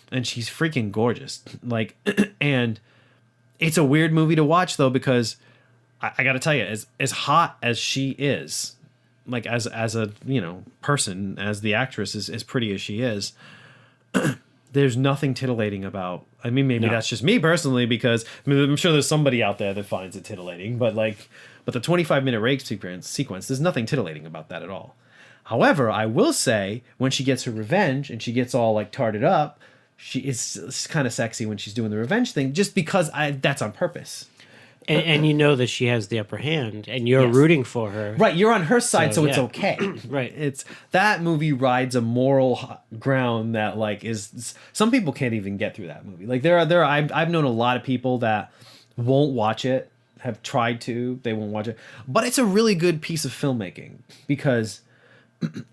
And she's freaking gorgeous. Like, and it's a weird movie to watch though, because I got to tell you, as hot as she is, like as a, you know, person, as the actress is as pretty as she is, there's nothing titillating about. I mean, maybe that's just me personally, because I mean, I'm sure there's somebody out there that finds it titillating, but the 25-minute rape sequence, there's nothing tittillating about that at all. However, I will say, when she gets her revenge and she gets all like tarted up, she is kind of sexy when she's doing the revenge thing, just because that's on purpose. and you know that she has the upper hand, and you're Yes. rooting for her. Right, you're on her side, so it's yeah. okay. Right. It's that movie rides a moral ground that like is some people can't even get through that movie. Like I've known a lot of people that won't watch it, have tried to, they won't watch it, but it's a really good piece of filmmaking because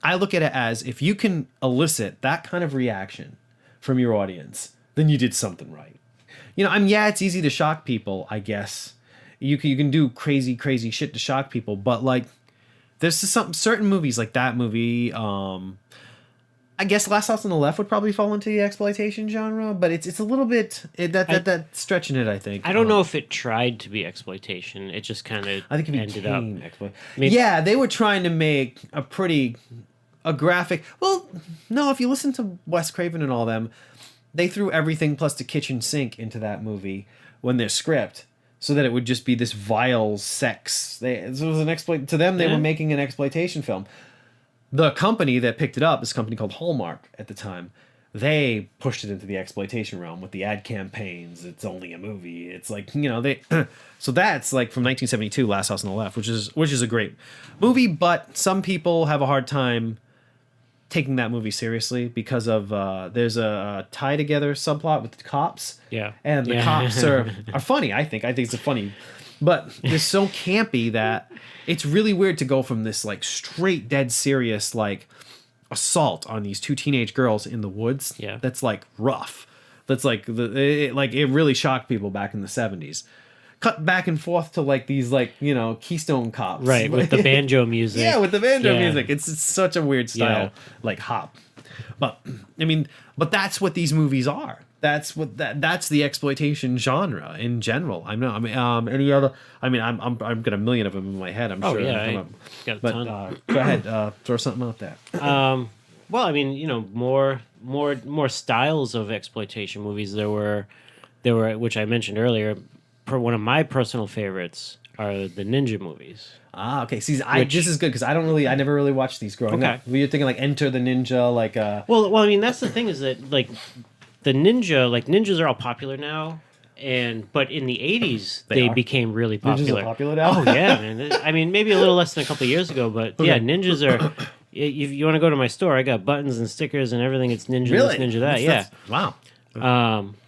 I look at it as if you can elicit that kind of reaction from your audience, then you did something right. You know, I mean, yeah, it's easy to shock people, I guess. You can do crazy shit to shock people, but like there's some certain movies like that movie. I guess Last House on the Left would probably fall into the exploitation genre, but it's a little bit that's stretching it. I think. I don't know if it tried to be exploitation. It just kind of I think it ended up. Yeah, they were trying to make a graphic. Well, no, if you listen to Wes Craven and all them, they threw everything plus the kitchen sink into that movie when their script, so that it would just be this vile sex. It was an exploit to them. They were making an exploitation film. The company that picked it up, this company called Hallmark at the time, they pushed it into the exploitation realm with the ad campaigns. It's only a movie. It's like, you know, they. So that's like from 1972, Last House on the Left, which is a great movie, but some people have a hard time taking that movie seriously because of there's a tie together subplot with the cops. Yeah. And the cops are funny, I think. I think it's funny. But they're so campy that it's really weird to go from this like straight dead serious like assault on these two teenage girls in the woods. Yeah. That's like rough. That's like it really shocked people back in the 70s. Cut back and forth to like these like, you know, Keystone Cops. Right, with the banjo music. Yeah, with the banjo music. It's such a weird style, like hop. But I mean, but that's what these movies are. That's the exploitation genre in general. I'm any other. I mean, I'm got a million of them in my head. I'm sure. Yeah, got a ton. Go ahead, throw something out there. Well, I mean, you know, more styles of exploitation movies. There were, which I mentioned earlier. One of my personal favorites are the ninja movies. Ah, okay. See, this is good because I never really watched these growing up. Were you thinking like Enter the Ninja, like? Well, I mean, that's the thing is that like the ninjas are all popular now, but in the 80s they became really popular. Ninjas are popular now? Oh yeah, man. I mean, maybe a little less than a couple of years ago, but yeah, ninjas are. If you want to go to my store, I got buttons and stickers and everything. It's ninja Really? this, ninja that. Wow.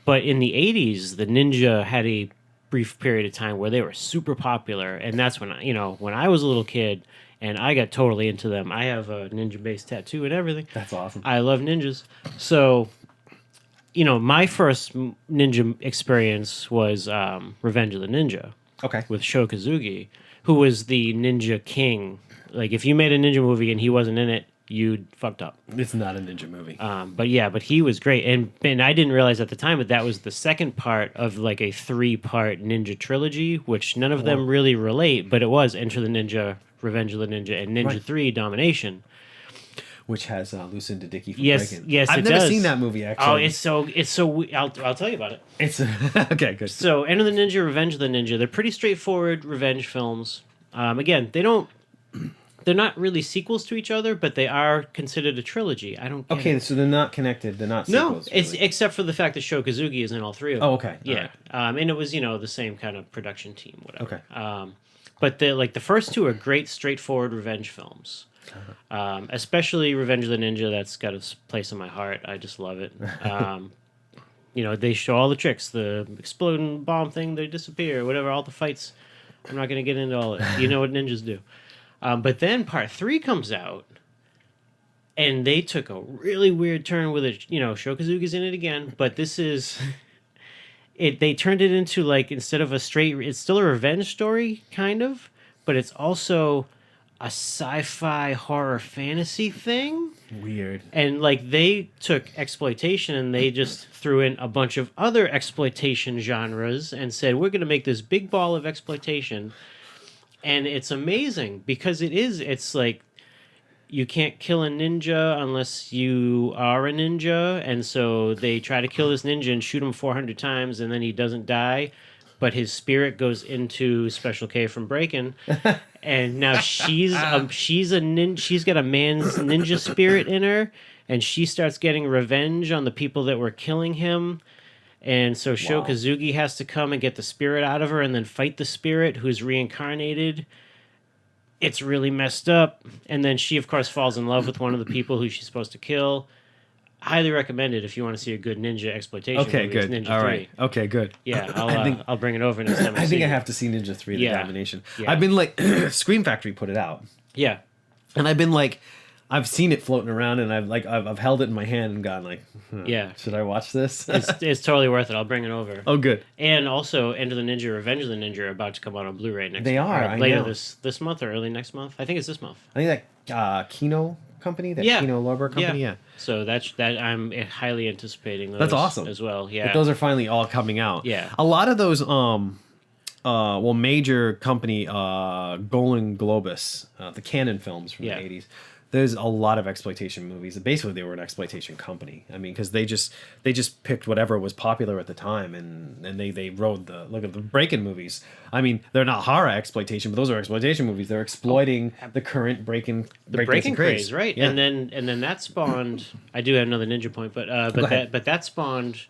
But in the 80s, the ninja had a brief period of time where they were super popular, and that's when I was a little kid and I got totally into them. I have a ninja based tattoo and everything. That's awesome. I love ninjas. So, you know, my first ninja experience was Revenge of the Ninja. Okay. With Sho Kazugi, who was the ninja king. Like, if you made a ninja movie and he wasn't in it, you'd fucked up. It's not a ninja movie. But he was great. And I didn't realize at the time that was the second part of like a 3-part ninja trilogy, which none of them really relate, but it was Enter the Ninja, Revenge of the Ninja, and Ninja 3 Domination. Which has Lucinda Dickey from Yes, Breakin'. yes, I've never seen that movie, actually. Oh, it's so. I'll tell you about it. It's okay, good. So, Enter the Ninja, Revenge of the Ninja. They're pretty straightforward revenge films. Again, they're not really sequels to each other, but they are considered a trilogy. I don't. Okay, so they're not connected. They're not sequels. No, it's except for the fact that Sho Kazugi is in all three of them. Oh, okay. Yeah, right. And it was the same kind of production team, whatever. Okay. But the first two are great, straightforward revenge films. Especially Revenge of the Ninja. That's got a place in my heart. I just love it. They show all the tricks, the exploding bomb thing, they disappear, whatever, all the fights. I'm not going to get into all of it. You know what ninjas do. But then part 3 comes out, and they took a really weird turn with it. Sho Kazugi's in it again, but this is... They turned it into, like, instead of it's still a revenge story, kind of, but it's also a sci-fi horror fantasy thing. Weird. And, like, they took exploitation and they just threw in a bunch of other exploitation genres and said, we're going to make this big ball of exploitation. And it's amazing because it's like you can't kill a ninja unless you are a ninja. And so they try to kill this ninja and shoot him 400 times and then he doesn't die. But his spirit goes into Special K from Breakin'. And now she's got a man's ninja spirit in her. And she starts getting revenge on the people that were killing him. And so Sho Kazugi has to come and get the spirit out of her and then fight the spirit who's reincarnated. It's really messed up. And then she, of course, falls in love with one of the people who she's supposed to kill. Highly recommend it if you want to see a good ninja exploitation movie. Good. It's Ninja All 3. right. Okay, good. Yeah, I'll I'll bring it over next time I think I have to see Ninja 3, The Domination. Yeah. I've been like, Scream Factory put it out. Yeah. And I've been like, I've seen it floating around, and I've held it in my hand and gone like, should I watch this? It's totally worth it. I'll bring it over. Oh, good. And also, Enter the Ninja, Revenge of the Ninja are about to come out on Blu-ray next. They are. I later know. this month or early next month. I think it's this month. I think that Kino company, Kino Lorber company, yeah. So that I'm highly anticipating those. That's awesome as well. Yeah, but those are finally all coming out. Yeah, a lot of those major company Golan Globus, the Canon films from the 80s. There's a lot of exploitation movies. Basically, they were an exploitation company. I mean, because they just picked whatever was popular at the time, and they rode look at the break-in movies. I mean, they're not horror exploitation, but those are exploitation movies. They're exploiting the current break-in craze, right? Yeah. And then that spawned. I do have another ninja point, but that spawned,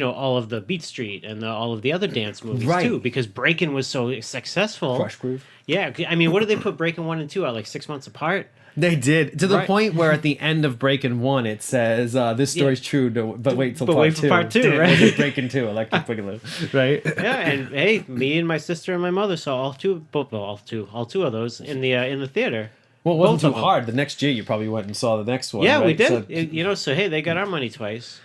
all of the Beat Street and all of the other dance movies too, because Breakin' was so successful. Crush Groove. Yeah, I mean, what did they put Breakin' 1 and 2 out, like 6 months apart? They did, to the point where at the end of Breakin' 1 it says, this story's true, but wait till part 2. Right? Breakin' 2, Electric Boogaloo, right? Yeah, and hey, me and my sister and my mother saw all two of those in the theater. Well, it wasn't too hard. The next year you probably went and saw the next one. Yeah, right? we did. So hey, they got our money twice.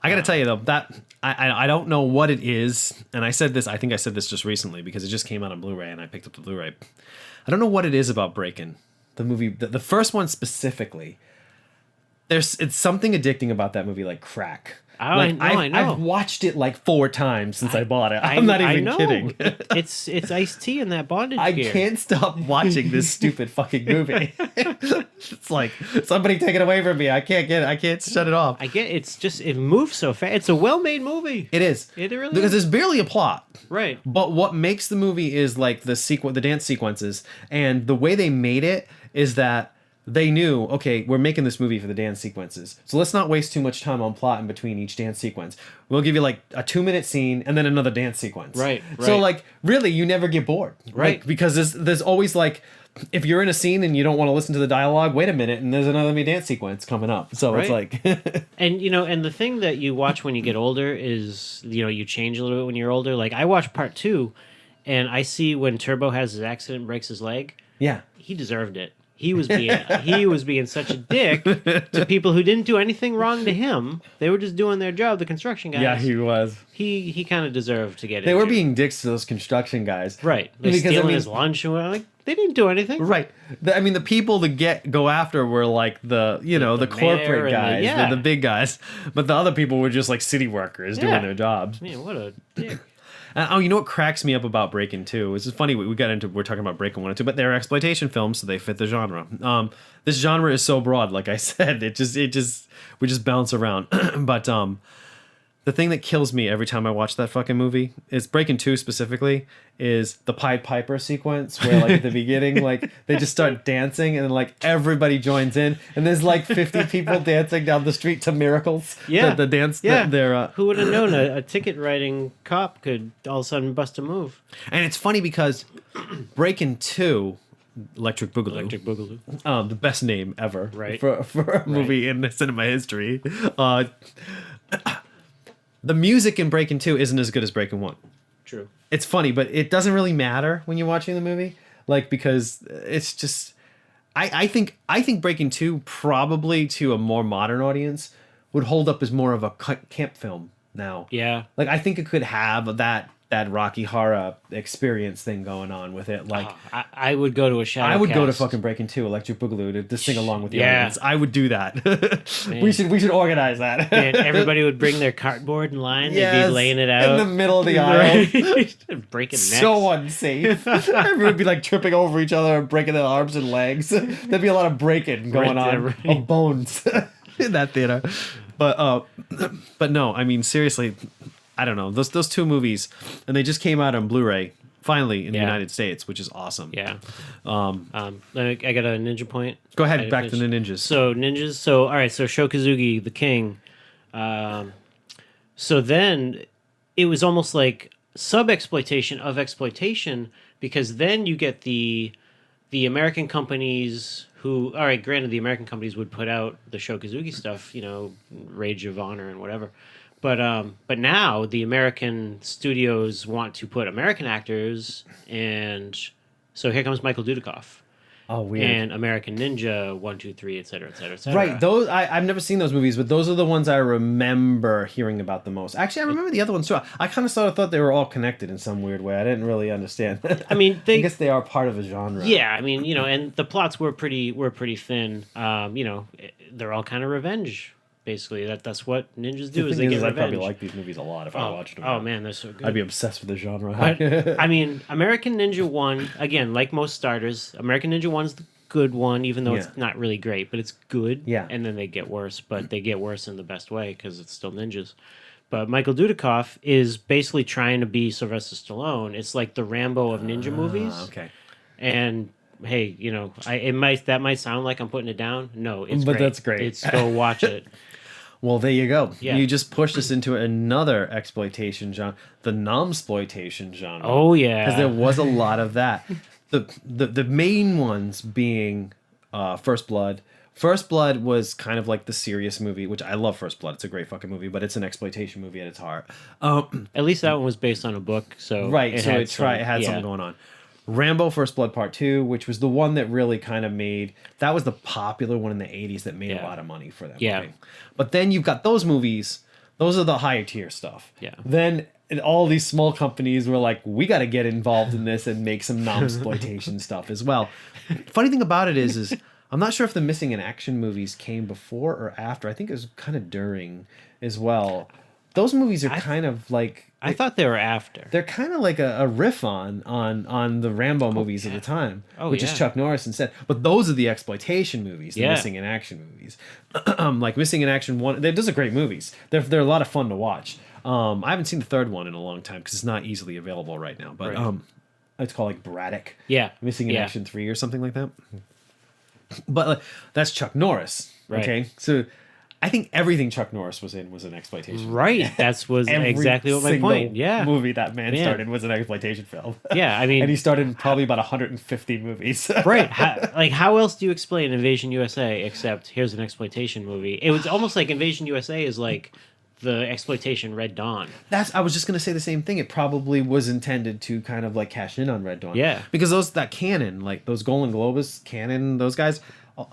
I gotta tell you though, that I don't know what it is, and I think I said this just recently because it just came out on Blu-ray and I picked up the Blu-ray. I don't know what it is about Breakin'. The movie, the first one specifically, it's something addicting about that movie, like crack. I know. I've watched it like 4 times since I bought it. I'm not even kidding. It's Ice-T in that bondage gear. I can't stop watching this stupid fucking movie. It's like somebody take it away from me. I can't shut it off. It moves so fast. It's a well-made movie. It is. It really because is. there's barely a plot. Right. But what makes the movie is like the dance sequences, and the way they made it is that they knew, okay, we're making this movie for the dance sequences, so let's not waste too much time on plot in between each dance sequence. We'll give you like a 2-minute scene and then another dance sequence. Right. So like really, you never get bored. Right. Like, because there's always like, if you're in a scene and you don't want to listen to the dialogue, wait a minute, and there's another dance sequence coming up. So it's like, and and the thing that you watch when you get older is you change a little bit when you're older. Like I watched part 2, and I see when Turbo has his accident, breaks his leg. Yeah, he deserved it. He was being such a dick to people who didn't do anything wrong to him. They were just doing their job. The construction guys. Yeah, he was. He kind of deserved to get. They were being dicks to those construction guys, right? They're stealing his lunch and like they didn't do anything, right? The people that go after were like the corporate guys, the big guys, but the other people were just like city workers doing their jobs. Man, what a dick. And, you know what cracks me up about Breakin' 2? It's funny, we're talking about Breakin' 1 and 2, but they're exploitation films, so they fit the genre. This genre is so broad, like I said, we just bounce around. But the thing that kills me every time I watch that fucking movie is Breakin' 2 specifically, is the Pied Piper sequence where like at the beginning, like they just start dancing and then like everybody joins in and there's like 50 people dancing down the street to Miracles. Yeah. The dance. Yeah. Who would have known a ticket writing cop could all of a sudden bust a move? And it's funny because Breakin' 2, Electric Boogaloo. The best name ever, right? For a movie in cinema history. The music in Breakin' 2 isn't as good as Breakin' 1. True. It's funny, but it doesn't really matter when you're watching the movie, like because it's just. I think Breakin' 2 probably to a more modern audience would hold up as more of a camp film now. Yeah. Like I think it could have that Rocky Horror experience thing going on with it. Like I would go to a shadow. I would cast. go to fucking Breakin' 2, Electric Boogaloo to sing along with the audience. I would do that. we should organize that. And everybody would bring their cardboard in line. They'd be laying it out in the middle of the aisle, breaking necks. So unsafe. Everyone would be like tripping over each other and breaking their arms and legs. There'd be a lot of breaking going on of bones in that theater. But no, I mean seriously. I don't know, those 2 movies, and they just came out on Blu-ray finally in the United States, which is awesome. Yeah. I got a ninja point. Go ahead, back to the ninjas. So ninjas. So all right. So Sho Kazugi, the king. So then it was almost like sub-exploitation of exploitation, because then you get the American companies who, all right, granted, the American companies would put out the Shokazuki stuff, Rage of Honor and whatever. But now the American studios want to put American actors, and so here comes Michael Dudikoff. Oh, weird. And American Ninja, 1, 2, 3, et cetera, et cetera, et cetera. Right, those I've never seen those movies, but those are the ones I remember hearing about the most. Actually, I remember the other ones too. I kind of sort of thought they were all connected in some weird way. I didn't really understand. I mean, I guess they are part of a genre. Yeah, I mean, and the plots were pretty thin. They're all kind of revenge. Basically, that's what ninjas do. Is they get I revenge. probably like these movies a lot if I watched them. Oh man, they're so good. I'd be obsessed with the genre. But, I mean, American Ninja 1, again, like most starters, American Ninja 1's the good one, even though it's not really great, but it's good. Yeah. And then they get worse, but they get worse in the best way because it's still ninjas. But Michael Dudikoff is basically trying to be Sylvester Stallone. It's like the Rambo of ninja movies. Okay. And hey, that might sound like I'm putting it down. No, it's But great. that's great. It's go watch it. Well, there you go. Yeah. You just pushed us into another exploitation genre, the nomsploitation genre. Oh yeah, because there was a lot of that. The main ones being First Blood. First Blood was kind of like the serious movie, which I love. First Blood, it's a great fucking movie, but it's an exploitation movie at its heart. At least that one was based on a book, so right. It So had it had something going on. Rambo First Blood Part 2, which was the one that really kind of that was the popular one in the 80s that made a lot of money for that movie. But then you've got those movies, those are the higher tier stuff. Yeah. Then all these small companies were like, we got to get involved in this and make some non-exploitation stuff as well. Funny thing about it is I'm not sure if the Missing in Action movies came before or after. I think it was kind of during as well. Those movies are kind of like... I thought they were after. They're kind of like a riff on the Rambo movies of the time, which is Chuck Norris instead. But those are the exploitation movies, the Missing in Action movies. Like Missing in Action 1, those are great movies. They're a lot of fun to watch. I haven't seen the third one in a long time because it's not easily available right now. But it's called like Braddock. Yeah. Missing in Action 3 or something like that. But that's Chuck Norris. Right. Okay, so... I think everything Chuck Norris was in was an exploitation. Right, that was exactly what my point. Yeah, movie that man started was an exploitation film. Yeah, I mean, and he started probably about 150 movies. Right, how else do you explain Invasion USA except here's an exploitation movie? It was almost like Invasion USA is like the exploitation Red Dawn. I was just gonna say the same thing. It probably was intended to kind of like cash in on Red Dawn. Yeah, because that canon, like those Golden Globus canon, those guys.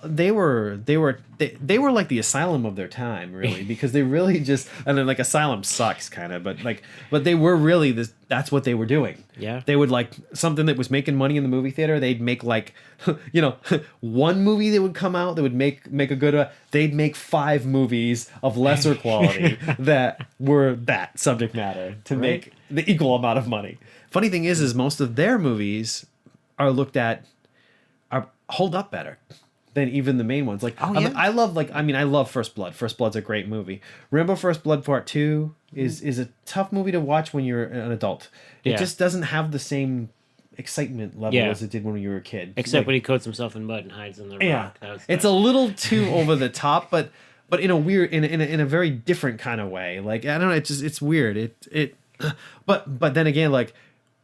They were like the Asylum of their time, really, because they really just, and then like Asylum sucks kind of, but they were really that's what they were doing. Yeah. They would like something that was making money in the movie theater. They'd make like, one movie that would come out that would make a good, they'd make 5 movies of lesser quality that were that subject matter to make the equal amount of money. Funny thing is most of their movies are hold up better than even the main ones. Like, I love First Blood. First Blood's a great movie. Rambo First Blood Part 2 is a tough movie to watch when you're an adult. It just doesn't have the same excitement level as it did when you were a kid. Except when he coats himself in mud and hides in the rock. It's a little too over the top, but in a weird, in a very different kind of way. Like, I don't know, it's weird. But then again, like,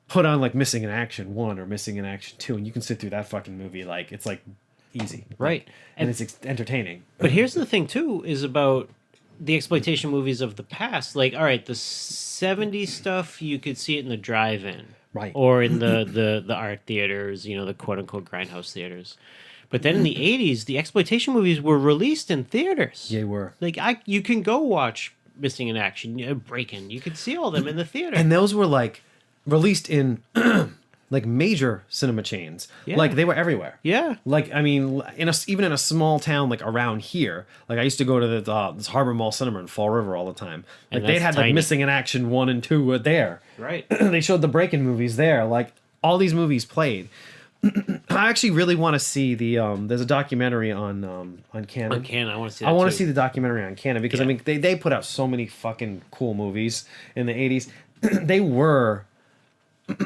put on like Missing in Action 1 or Missing in Action 2 and you can sit through that fucking movie like it's like easy, right? And it's entertaining. But here's the thing too, is about the exploitation movies of the past. Like, all right, the 70s stuff, you could see it in the drive-in, right, or in the art theaters, the quote-unquote grindhouse theaters. But then in the 80s, the exploitation movies were released in theaters. They were. Like, you can go watch Missing in Action, Breakin'. You could see all them in the theater. And those were like released in like major cinema chains. Yeah. Like they were everywhere. Yeah. Like, I mean, even in a small town like around here, like I used to go to this Harbor Mall Cinema in Fall River all the time. Like they had like Missing in Action 1 and 2 were there. Right. They showed the Breakin' movies there. Like all these movies played. I actually really want to see there's a documentary on Canon. On Canon, I want to see that I want too. to see the documentary on Canon because I mean they put out so many fucking cool movies in the 80s. They were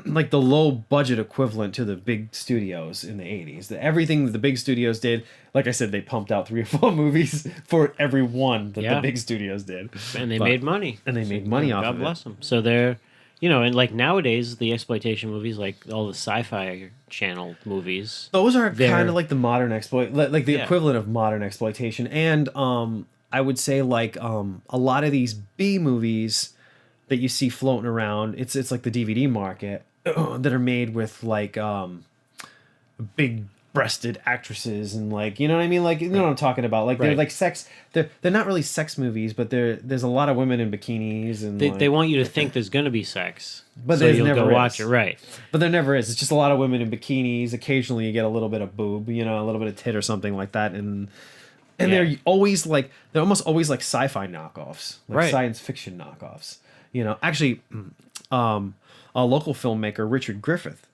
like the low budget equivalent to the big studios in the 80s. Everything that the big studios did, like I said, they pumped out 3 or 4 movies for every one that the big studios did. And they made money. And they made money off of it. God bless them. So they're, and like nowadays, the exploitation movies, like all the sci-fi channel movies. Those are kind of like the modern like the equivalent of modern exploitation. And I would say like a lot of these B movies that you see floating around, it's like the DVD market that are made with like big breasted actresses and like, you know what I mean? Like, you know what I'm talking about? Like they're like sex. They're not really sex movies, but there's a lot of women in bikinis and they want you to think there's gonna be sex, but so you'll never go watch it, right? But there never is. It's just a lot of women in bikinis. Occasionally, you get a little bit of boob, a little bit of tit or something like that, and they're always like they're almost always like sci-fi knockoffs, like science fiction knockoffs. Actually, a local filmmaker, Richard Griffith,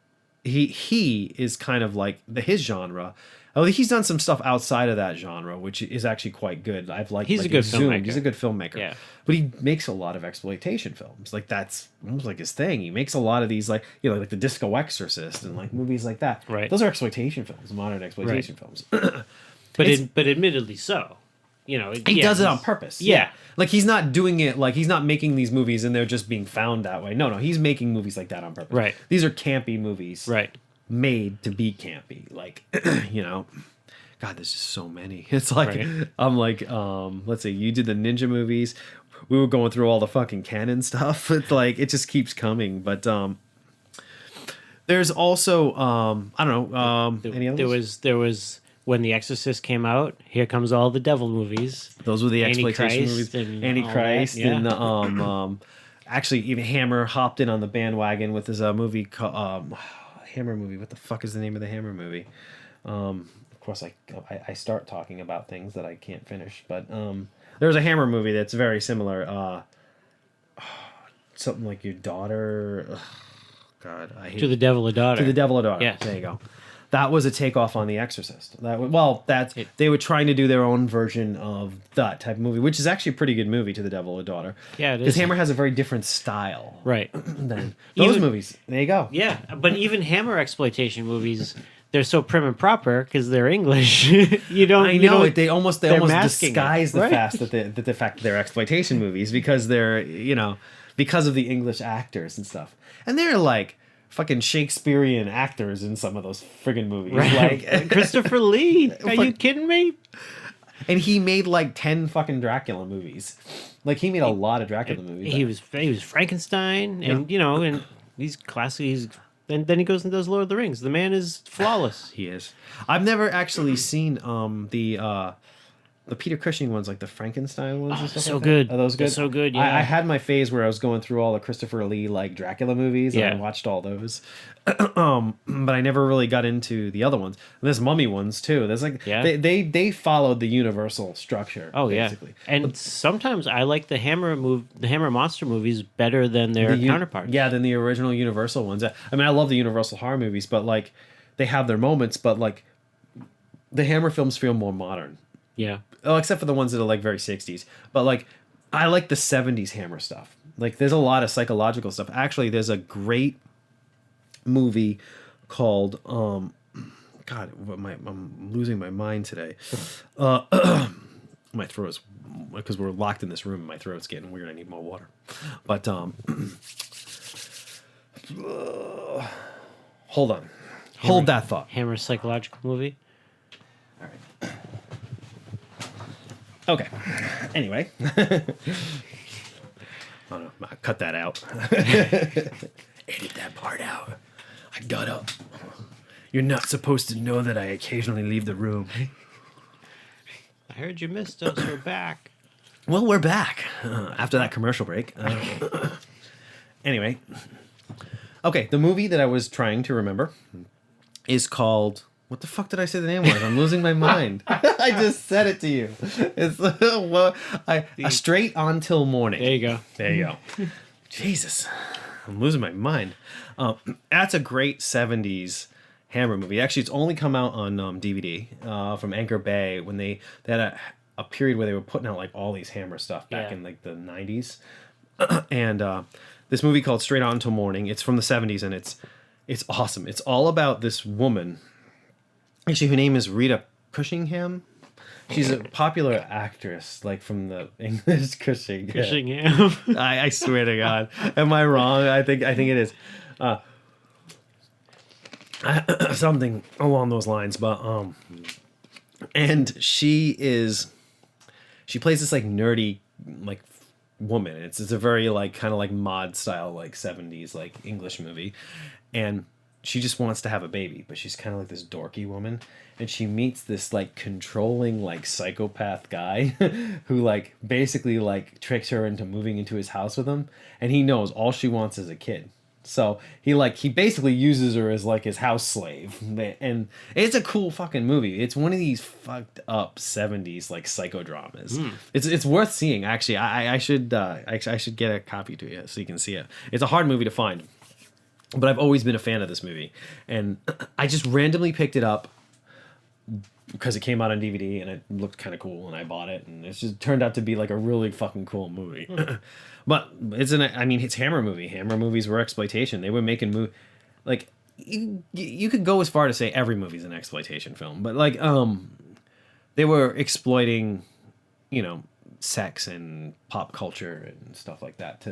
he is kind of like his genre. Oh, he's done some stuff outside of that genre, which is actually quite good. I've liked. He's a good filmmaker. He's a good filmmaker. Yeah, but he makes a lot of exploitation films. Like that's almost like his thing. He makes a lot of these, like like the Disco Exorcist and like movies like that. Right. Those are exploitation films, modern exploitation films. but admittedly so. He does it on purpose. Yeah. Like he's not doing it like he's not making these movies and they're just being found that way. No, he's making movies like that on purpose. Right. These are campy movies. Right. Made to be campy. Like, God, there's just so many. It's like I'm like, let's see, you did the ninja movies. We were going through all the fucking canon stuff. It's like it just keeps coming. But there's also I don't know, any others? There was when The Exorcist came out, here comes all the devil movies. Those were the exploitation movies. Antichrist and actually even Hammer hopped in on the bandwagon with his movie called Hammer movie. What the fuck is the name of the Hammer movie? Of course, I start talking about things that I can't finish, but there's a Hammer movie that's very similar. Something like your daughter. God, I hate To the Devil a Daughter. To the Devil a Daughter. Yes. There you go. That was a takeoff on The Exorcist. They were trying to do their own version of that type of movie, which is actually a pretty good movie, To the Devil a Daughter. Yeah, it is. Because Hammer has a very different style. Right. Than those movies. There you go. Yeah, but even Hammer exploitation movies, they're so prim and proper because they're English. They almost disguise the fact that they're exploitation movies because they're because of the English actors and stuff, and they're like fucking Shakespearean actors in some of those friggin' movies. Right. Like Christopher Lee. Are you kidding me? And he made like 10 fucking Dracula movies. Like he made a lot of Dracula movies. He was Frankenstein and and he's classy. And then he goes and does Lord of the Rings. The man is flawless. He is. I've never actually seen the Peter Cushing ones, like the Frankenstein ones and stuff so like good. That. Are those good? They're so good, yeah. I had my phase where I was going through all the Christopher Lee, like, Dracula movies, and I watched all those. But I never really got into the other ones. And there's Mummy ones, too. There's like, they followed the Universal structure, basically. And sometimes I like the Hammer monster movies better than their counterparts. Yeah, than the original Universal ones. I mean, I love the Universal horror movies, but, like, they have their moments, but, like, the Hammer films feel more modern. Yeah. Oh, except for the ones that are like very 60s. But like I like the 70s Hammer stuff. Like there's a lot of psychological stuff. Actually, there's a great movie called God, I'm losing my mind today. My throat's because we're locked in this room, my throat's getting weird. I need more water. But hold on. Hold that thought. Hammer psychological movie. All right. Okay. Anyway. Oh no, cut that out. Edit that part out. I got up. You're not supposed to know that I occasionally leave the room. I heard you missed us. We're back. Well, we're back after that commercial break. Anyway. Okay, the movie that I was trying to remember is called... What the fuck did I say the name was? I'm losing my mind. I just said it to you. It's A Straight On Till Morning. There you go. There you go. Jesus. I'm losing my mind. That's a great 70s Hammer movie. Actually, it's only come out on DVD from Anchor Bay when they had a period where they were putting out like all these Hammer stuff back in like the 90s. And this movie called Straight Out Until Morning. It's from the 70s, and it's awesome. It's all about this woman. Actually, her name is Rita Cushingham. She's a popular actress, like from the English Cushingham. Cushingham. I swear to God. Am I wrong? I think it is. Something along those lines, but and she plays this like nerdy like woman. It's a very like kind of like mod style like 70s like English movie, and she just wants to have a baby, but she's kind of like this dorky woman, and she meets this like controlling like psychopath guy who like basically like tricks her into moving into his house with him, and he knows all she wants is a kid. So he basically uses her as like his house slave, and it's a cool fucking movie. It's one of these fucked up 70s like psychodramas. It's worth seeing actually. I should get a copy to you so you can see it. It's a hard movie to find, but I've always been a fan of this movie, and I just randomly picked it up because it came out on DVD and it looked kind of cool, and I bought it, and it just turned out to be like a really fucking cool movie. But it's Hammer movie. Hammer movies were exploitation. They were making like you could go as far to say every movie's an exploitation film, but like they were exploiting, sex and pop culture and stuff like that.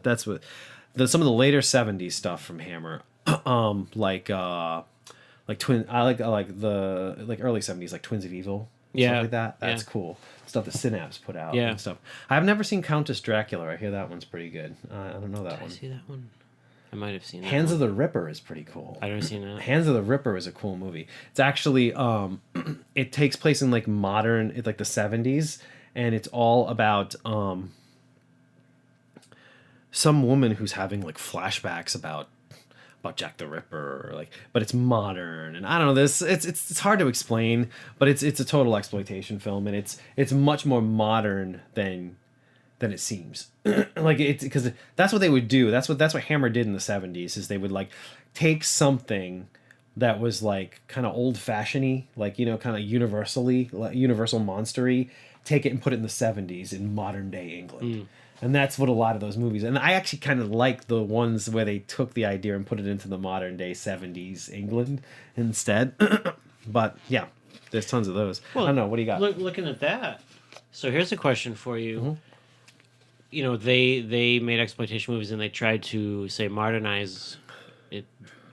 That's what some of the later 70s stuff from Hammer, like twin. I like the like early 70s like Twins of Evil. Stuff like that. That's cool. Stuff that Synapse put out and stuff. I've never seen Countess Dracula. I hear that one's pretty good. I don't know that one. Did I see that one? I might have seen that. Hands of the Ripper is pretty cool. I've never seen that. Hands of the Ripper is a cool movie. It's actually it takes place in like modern, like the 70s, and it's all about some woman who's having like flashbacks about Jack the Ripper, or like, but it's modern, and I don't know, it's hard to explain, but it's a total exploitation film, and it's much more modern than it seems. Like it's because that's what they would do. That's what Hammer did in the 70s, is they would like take something that was like kind of old fashioned-y, like kind of universal monstery, take it and put it in the 70s in modern day England. And that's what a lot of those movies... And I actually kind of like the ones where they took the idea and put it into the modern day 70s England instead. But, yeah, there's tons of those. Well, I don't know. What do you got? Looking at that. So here's a question for you. Mm-hmm. They made exploitation movies and they tried to, say, modernize it,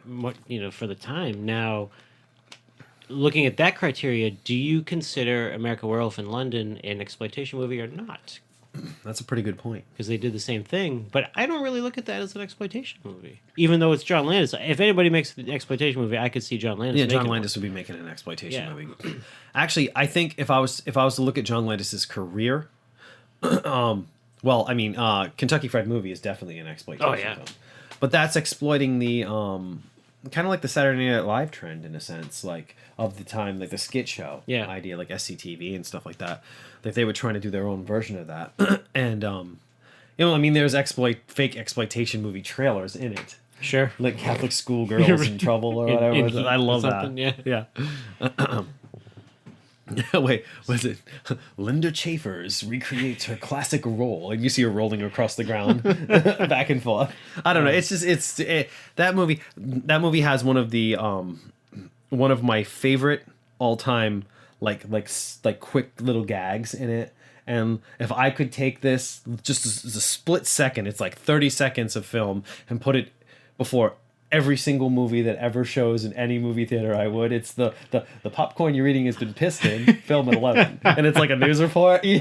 for the time. Now, looking at that criteria, do you consider America Werewolf in London an exploitation movie or not? That's a pretty good point. Because they did the same thing, but I don't really look at that as an exploitation movie. Even though it's John Landis. If anybody makes an exploitation movie, I could see John Landis. Yeah, John Landis would be making an exploitation movie. Actually, I think if I was to look at John Landis's career, Kentucky Fried Movie is definitely an exploitation film. But that's exploiting the kind of like the Saturday Night Live trend in a sense, like of the time, like the skit show idea, like SCTV and stuff like that. Like they were trying to do their own version of that, and there's fake exploitation movie trailers in it. Sure, like Catholic schoolgirls in trouble or whatever. I love that. Yeah. Wait, was it Linda Chafers recreates her classic role, and you see her rolling across the ground back and forth. I don't know. It's just that movie. That movie has one of my favorite all time like quick little gags in it. And if I could take this just as a split second, it's like 30 seconds of film, and put it before every single movie that ever shows in any movie theater, I would. It's the popcorn you're eating has been pissed in, film at 11. And it's like a news report, they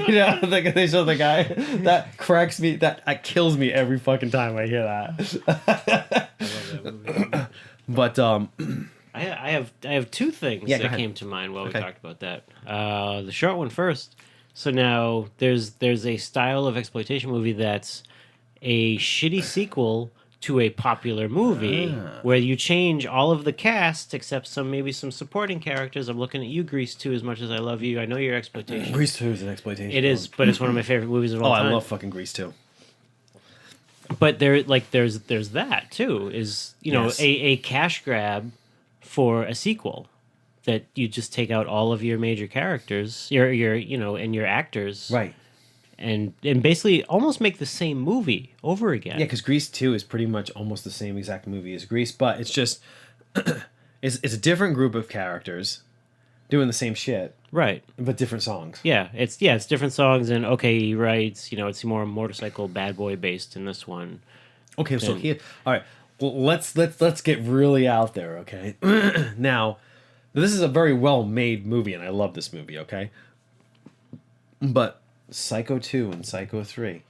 show the guy. That cracks me, that kills me every fucking time I hear that. I love that movie. But I have two things that came to mind while we talked about that. The short one first. So now there's a style of exploitation movie that's a shitty sequel to a popular movie where you change all of the cast except maybe some supporting characters. I'm looking at you, Grease 2, as much as I love you. I know you're exploitation. Grease 2 is an exploitation. It is, but it's one of my favorite movies of all time. I love fucking Grease 2. But there's that too. Is a cash grab for a sequel that you just take out all of your major characters, your and your actors, right, and basically almost make the same movie over again. Yeah, because Grease 2 is pretty much almost the same exact movie as Grease, but it's just it's a different group of characters doing the same shit, Right. but different songs. Yeah, it's different songs, and okay, he writes, it's more motorcycle bad boy based in this one. Okay, so here, all right. Well, let's get really out there, okay? Now, this is a very well made movie, and I love this movie, okay? But Psycho 2 and Psycho 3,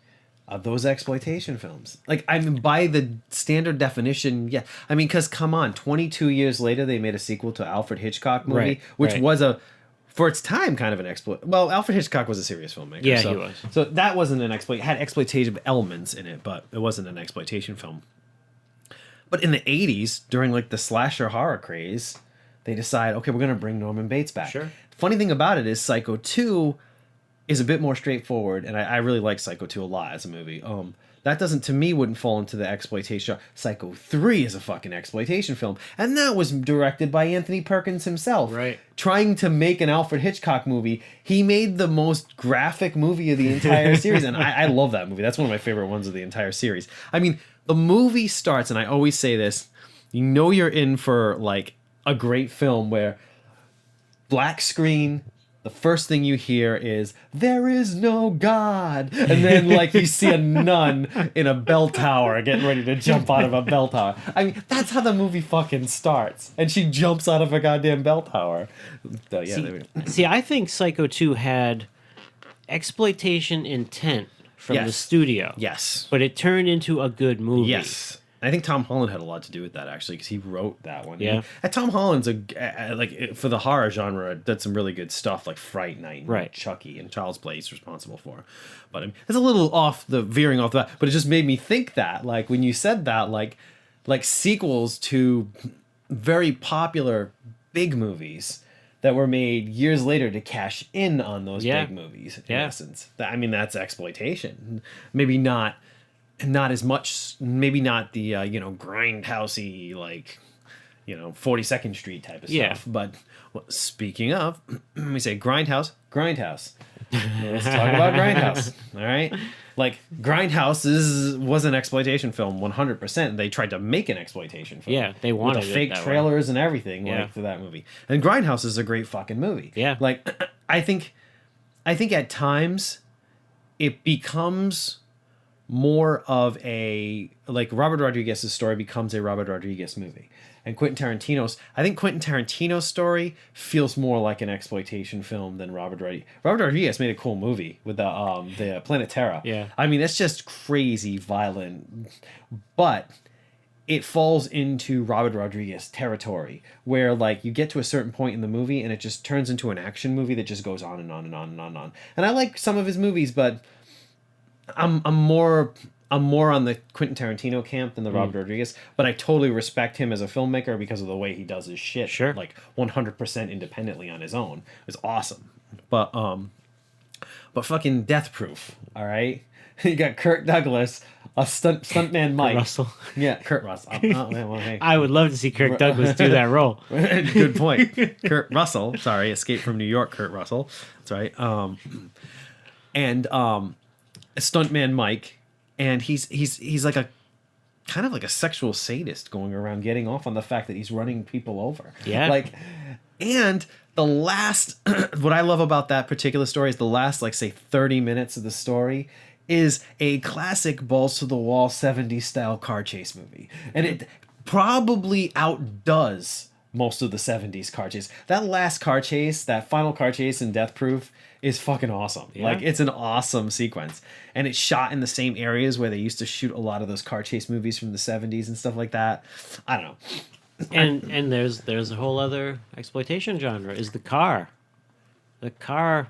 are those exploitation films? Like, I mean, by the standard definition, yeah. I mean, because come on, 22 years later, they made a sequel to Alfred Hitchcock movie, Right, which right. was for its time, kind of an exploit. Well, Alfred Hitchcock was a serious filmmaker. Yeah, so, he was. So that wasn't an exploit. It had exploitative elements in it, but it wasn't an exploitation film. But in the 80s, during like the slasher horror craze, they decide, okay, we're going to bring Norman Bates back. Sure. Funny thing about it is Psycho 2 is a bit more straightforward, and I really like Psycho 2 a lot as a movie. That doesn't, to me, wouldn't fall into the exploitation. Psycho 3 is a fucking exploitation film, and that was directed by Anthony Perkins himself. Right. Trying to make an Alfred Hitchcock movie, he made the most graphic movie of the entire series, and I love that movie. That's one of my favorite ones of the entire series. I mean, the movie starts, and I always say this, you're in for, like, a great film where black screen, the first thing you hear is, "There is no God." And then, like, you see a nun in a bell tower getting ready to jump out of a bell tower. I mean, that's how the movie fucking starts. And she jumps out of a goddamn bell tower. So, yeah, See, I think Psycho 2 had exploitation intent from the Yes. studio. Yes. But it turned into a good movie. Yes. I think Tom Holland had a lot to do with that, actually, because he wrote that one. Yeah. And Tom Holland's, for the horror genre, did some really good stuff, like Fright Night and Right. Chucky and Child's Play he's responsible for. But it's a little veering off that, but it just made me think that, like, when you said that, like sequels to very popular big movies that were made years later to cash in on those big movies, in essence. I mean, that's exploitation. Maybe not as much, maybe not the grindhousey, like 42nd Street type of stuff. But speaking of, let me say Grindhouse. Let's talk about Grindhouse. All right, like Grindhouse was an exploitation film, 100%. They tried to make an exploitation film. Yeah, they wanted with the fake it that trailers and everything, like, for that movie. And Grindhouse is a great fucking movie. Yeah, like I think at times it becomes more of a, like, Robert Rodriguez's story becomes a Robert Rodriguez movie, and Quentin Tarantino's story feels more like an exploitation film than Robert Rodriguez made a cool movie with the Planet Terror. Yeah, I mean, that's just crazy violent, but it falls into Robert Rodriguez territory where, like, you get to a certain point in the movie and it just turns into an action movie that just goes on and on and on and on and on. And I like some of his movies, but I'm more on the Quentin Tarantino camp than the Robert Rodriguez, but I totally respect him as a filmmaker because of the way he does his shit. Sure. Like 100% independently on his own. It's awesome. But fucking Death Proof, all right? You got Kirk Douglas, a stuntman Mike. Russell. Yeah, Kurt Russell. Hey. I would love to see Kirk Douglas do that role. Good point. Kurt Russell, sorry, Escape from New York, Kurt Russell. That's right. Stuntman Mike, and he's like a kind of like a sexual sadist going around getting off on the fact that he's running people over. Yeah. Like, and the last, what I love about that particular story is the last, like, say 30 minutes of the story is a classic balls to the wall 70s style car chase movie. And it probably outdoes most of the 70s car chase. That last car chase, that final car chase in Death Proof, is fucking awesome. Yeah. Like, it's an awesome sequence. And it's shot in the same areas where they used to shoot a lot of those car chase movies from the 70s and stuff like that. I don't know. And there's a whole other exploitation genre, is the car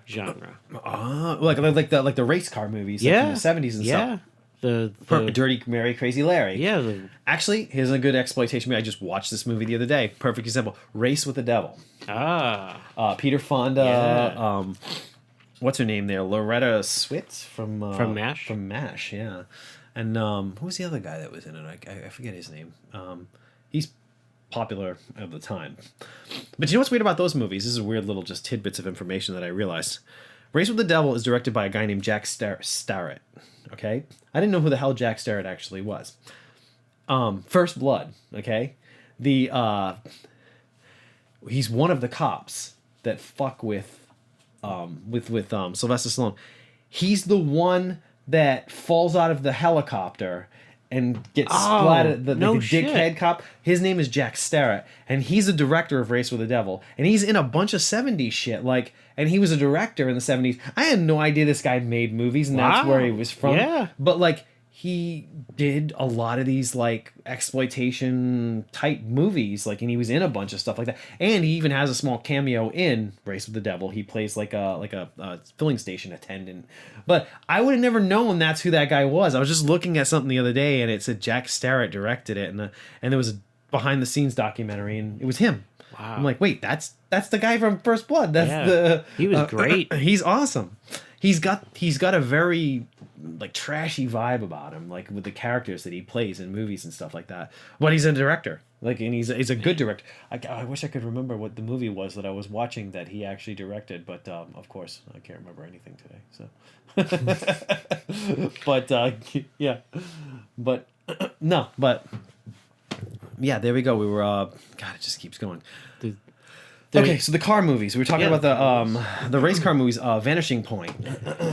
genre. Like the race car movies, like, from the 70s and stuff. The Dirty Mary, Crazy Larry. Yeah. Actually, here's a good exploitation movie. I just watched this movie the other day. Perfect example. Race with the Devil. Peter Fonda. Yeah. What's her name there? Loretta Swit from MASH. From MASH, yeah. And who was the other guy that was in it? I forget his name. He's popular at the time. But you know what's weird about those movies? This is weird little just tidbits of information that I realized. Race with the Devil is directed by a guy named Jack Starrett. Okay, I didn't know who the hell Jack Starrett actually was. First Blood. Okay, he's one of the cops that fuck with Sylvester Stallone. He's the one that falls out of the helicopter and gets splatted. The dickhead cop. His name is Jack Starrett, and he's a director of Race with the Devil, and he's in a bunch of '70s shit. Like, and he was a director in the '70s. I had no idea this guy made movies, and that's where he was from. Yeah, but like, he did a lot of these like exploitation type movies, like, and he was in a bunch of stuff like that. And he even has a small cameo in Race with the Devil. He plays like a filling station attendant. But I would have never known that's who that guy was. I was just looking at something the other day, and it said Jack Starrett directed it, and there was a behind the scenes documentary, and it was him. Wow. I'm like, wait, that's the guy from First Blood. That's he was great. He's awesome. He's got a very like trashy vibe about him, like with the characters that he plays in movies and stuff like that. But he's a director, like, and he's a good director. I wish I could remember what the movie was that I was watching that he actually directed, but of course I can't remember anything today. So, but yeah, but no, but yeah, there we go. We were God, it just keeps going. Okay, so the car movies. We were talking about the race car movies. Vanishing Point,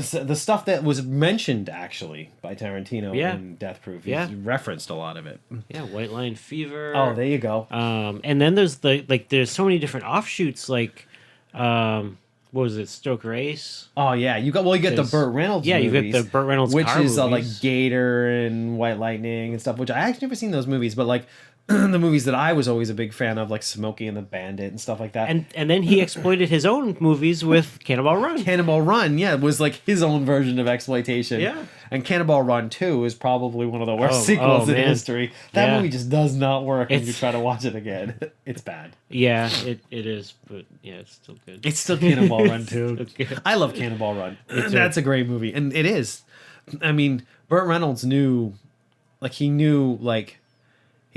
so the stuff that was mentioned actually by Tarantino in Death Proof. He referenced a lot of it. Yeah, White Line Fever. Oh, there you go. And then there's there's so many different offshoots. Like, what was it, Stoker Ace? Oh yeah, you got the Burt Reynolds. Yeah, movies, you got the Burt Reynolds, which car is movies. Like Gator and White Lightning and stuff. Which I actually never seen those movies, but like. The movies that I was always a big fan of, like Smokey and the Bandit and stuff like that. And then he exploited his own movies with Cannonball Run. Cannonball Run, yeah, was like his own version of exploitation. Yeah. And Cannonball Run 2 is probably one of the worst sequels in history. That movie just does not work when you try to watch it again. It's bad. Yeah, it is, but yeah, it's still good. It's still Cannonball Run 2. I love Cannonball Run. That's a great movie. And it is. I mean, Burt Reynolds knew,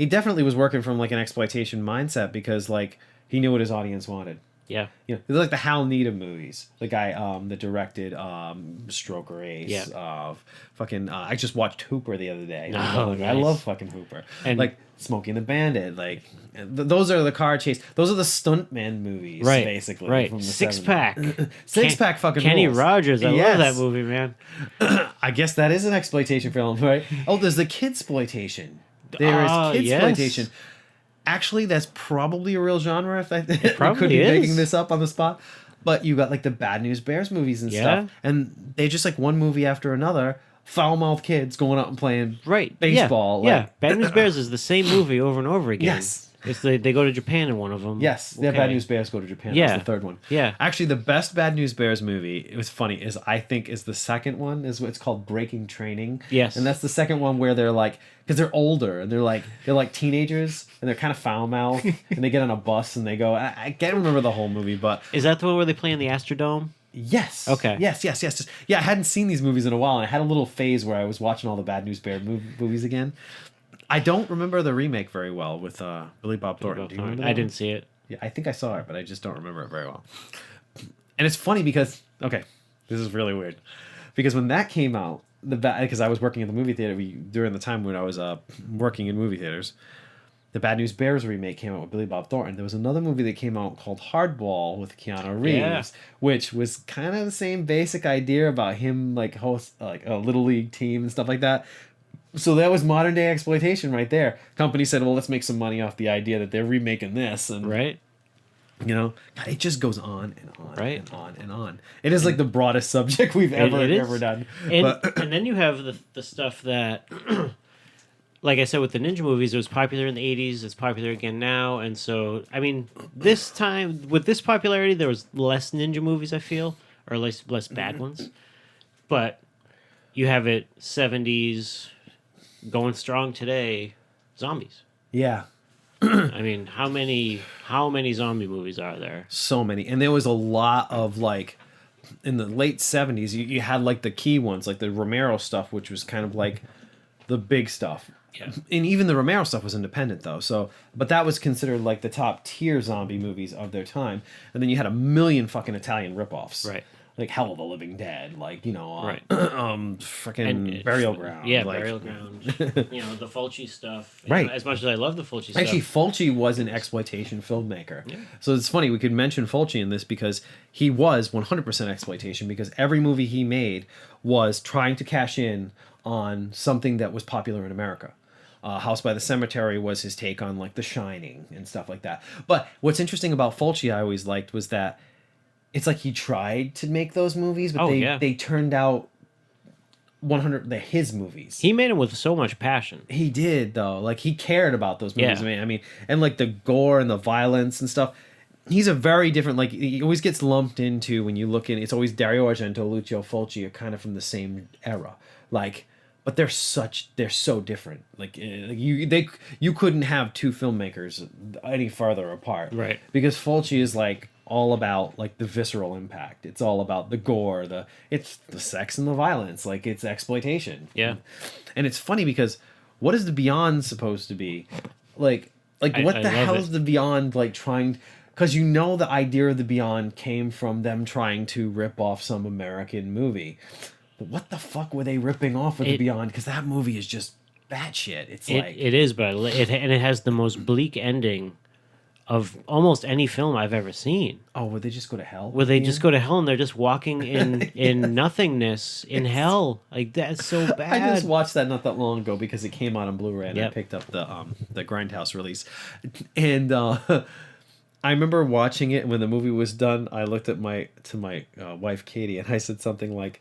he definitely was working from like an exploitation mindset because like he knew what his audience wanted. Yeah. You know, it was like the Hal Needham movies. The guy that directed Stroker Ace. Yeah. I just watched Hooper the other day. Oh, nice. I love fucking Hooper. And like Smokey and the Bandit. Like those are the car chase. Those are the stuntman movies, right, basically. Right. From the Six 70s. Pack. Six Pack fucking Kenny rules. Rogers. I love that movie, man. I guess that is an exploitation film, right? Oh, there's the Kidsploitation. There is Kidsploitation. Yes. Actually, that's probably a real genre. If I could be making this up on the spot, but you got like the Bad News Bears movies and stuff, and they just like one movie after another. Foul-mouthed kids going out and playing baseball. Yeah, Bad News Bears is the same movie over and over again. Yes. It's they go to Japan in one of them. Yes, okay. Bad News Bears go to Japan. Yeah. That's the third one. Yeah. Actually, the best Bad News Bears movie, it was funny, is the second one, is what's called Breaking Training. Yes. And that's the second one where they're like, because they're older, and they're like teenagers, and they're kind of foul-mouthed, and they get on a bus, and they go, I can't remember the whole movie, but... Is that the one where they play in the Astrodome? Yes. Okay. Yes. Yeah, I hadn't seen these movies in a while, and I had a little phase where I was watching all the Bad News Bear movies again. I don't remember the remake very well with Billy Bob Thornton. Do you remember that I didn't see it. Yeah, I think I saw it, but I just don't remember it very well. And it's funny because, okay, this is really weird. Because when that came out, because I was working at the movie theater during the time when I was working in movie theaters, the Bad News Bears remake came out with Billy Bob Thornton. There was another movie that came out called Hardball with Keanu Reeves, which was kind of the same basic idea about him like host like a little league team and stuff like that. So that was modern day exploitation right there. Company said, well, let's make some money off the idea that they're remaking this. And, right. You know, God, it just goes on and on and on and on. It is like the broadest subject we've ever done. And then you have the stuff that, like I said, with the ninja movies, it was popular in the 80s. It's popular again now. And so, I mean, this time, with this popularity, there was less ninja movies, I feel, or less bad ones. But you have it 70s... going strong today, zombies. Yeah. I mean, how many zombie movies are there? So many. And there was a lot of like in the late 70s you had like the key ones, like the Romero stuff, which was kind of like the big stuff. Yeah. And even the Romero stuff was independent though. So but that was considered like the top tier zombie movies of their time. And then you had a million fucking Italian ripoffs. Right. like Hell of the Living Dead, like Right. freaking Burial Ground. Yeah, like, Burial Ground. The Fulci stuff. Right. As much as I love the Fulci Actually, stuff. Fulci was an exploitation filmmaker. So it's funny, we could mention Fulci in this because he was 100% exploitation, because every movie he made was trying to cash in on something that was popular in America. House by the Cemetery was his take on like The Shining and stuff like that. But what's interesting about Fulci I always liked was that it's like he tried to make those movies, but they turned out 100 they're his movies. He made them with so much passion. He did, though. Like, he cared about those movies. Yeah. I mean, and like the gore and the violence and stuff. He's a very different, like, he always gets lumped into, when you look in, it's always Dario Argento, Lucio Fulci are kind of from the same era. Like, but they're so different. Like, you couldn't have two filmmakers any farther apart. Right. Because Fulci is like all about like the visceral impact. It's all about the gore, it's the sex and the violence. Like, it's exploitation. Yeah. And it's funny because what is the Beyond supposed to be? Like what the hell is the Beyond like trying? Because the idea of the Beyond came from them trying to rip off some American movie. But what the fuck were they ripping off with the Beyond? Because that movie is just batshit. It is, but it has the most bleak ending of almost any film I've ever seen. Oh, would they just go to hell? Where they just go to hell and they're just walking in nothingness in hell. Like, that's so bad. I just watched that not that long ago because it came out on Blu-ray and I Yep. picked up the Grindhouse release. And I remember watching it, and when the movie was done, I looked at my wife Katie and I said something like,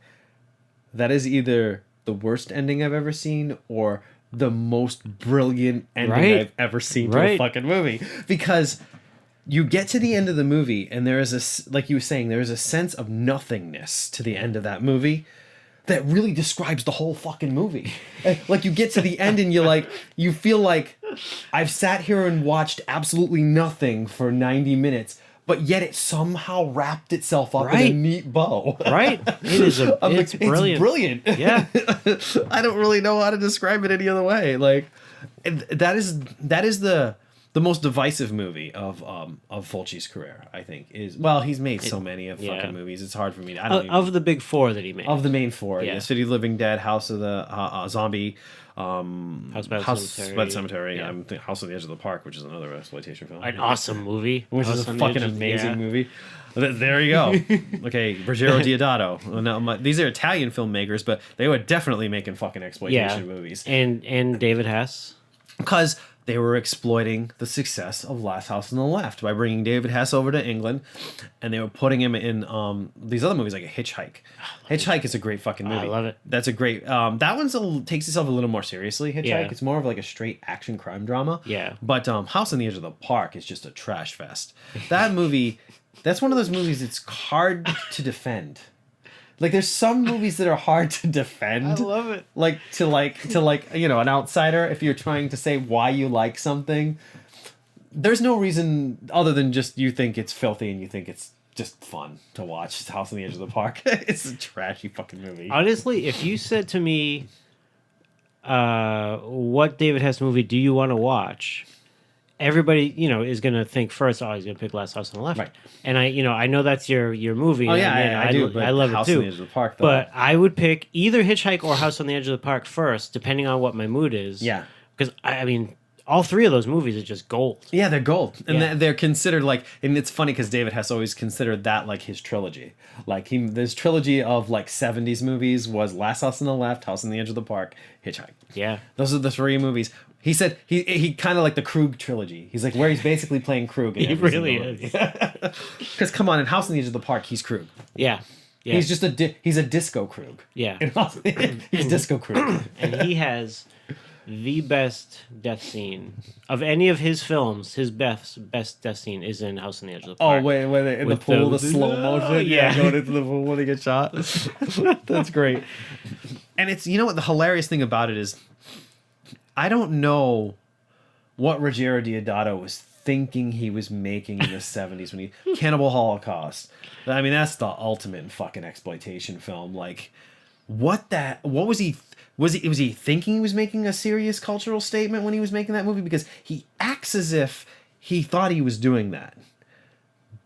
that is either the worst ending I've ever seen or the most brilliant ending I've ever seen to a fucking movie. Because you get to the end of the movie and there is like you were saying, there is a sense of nothingness to the end of that movie that really describes the whole fucking movie. Like, you get to the end and you feel like I've sat here and watched absolutely nothing for 90 minutes, but yet it somehow wrapped itself up in a neat bow. Right. It's brilliant. It's brilliant. Yeah. I don't really know how to describe it any other way. Like, that is the most divisive movie of Fulci's career, I think. He's made so many fucking movies. It's hard for me to... Of the big four that he made. Of the main four. Yeah. Yeah. City of the Living Dead, House of the Zombie... House by the Cemetery. Yeah. House on the Edge of the Park, which is another exploitation film. An awesome movie. Which House is a on the fucking Edge of- amazing yeah. movie. There you go. Okay, Ruggero Deodato. These are Italian filmmakers, but they were definitely making fucking exploitation movies. And David Hess. Because they were exploiting the success of Last House on the Left by bringing David Hess over to England, and they were putting him in these other movies like A Hitchhike. Hitchhike is a great fucking movie. I love it. That's a great... that one takes itself a little more seriously, Hitchhike. Yeah. It's more of like a straight action crime drama. Yeah. But House on the Edge of the Park is just a trash fest. That movie... That's one of those movies that's hard to defend. Like, there's some movies that are hard to defend. I love it. Like, to an outsider, if you're trying to say why you like something, there's no reason other than just you think it's filthy and you think it's just fun to watch. It's House on the Edge of the Park. It's a trashy fucking movie. Honestly, if you said to me, what David Hess movie do you want to watch? Everybody, is going to think first, he's going to pick Last House on the Left. Right. And I know that's your movie. Oh, yeah, and I do. But I love House it too. on the Edge of the Park, though. But I would pick either Hitchhike or House on the Edge of the Park first, depending on what my mood is. Yeah. Because, all three of those movies are just gold. Yeah, they're gold. And Yeah. they're considered like, and it's funny because David Hess always considered that like his trilogy. Like, his trilogy of like 70s movies was Last House on the Left, House on the Edge of the Park, Hitchhike. Yeah. Those are the three movies. He said he kind of like the Krug trilogy. He's like where he's basically playing Krug. He really is. Because come on, in House on the Edge of the Park, he's Krug. Yeah. Yeah. He's just he's a disco Krug. Yeah. He's disco Krug. And he has the best death scene of any of his films. His best death scene is in House on the Edge of the Park. Oh wait, in the With pool, the- the slow motion, yeah. going into the pool when he gets shot. That's great. And it's what the hilarious thing about it is, I don't know what Ruggero Deodato was thinking he was making in the 70s when Cannibal Holocaust. I mean, that's the ultimate fucking exploitation film. Like, what was he thinking he was making a serious cultural statement when he was making that movie? Because he acts as if he thought he was doing that.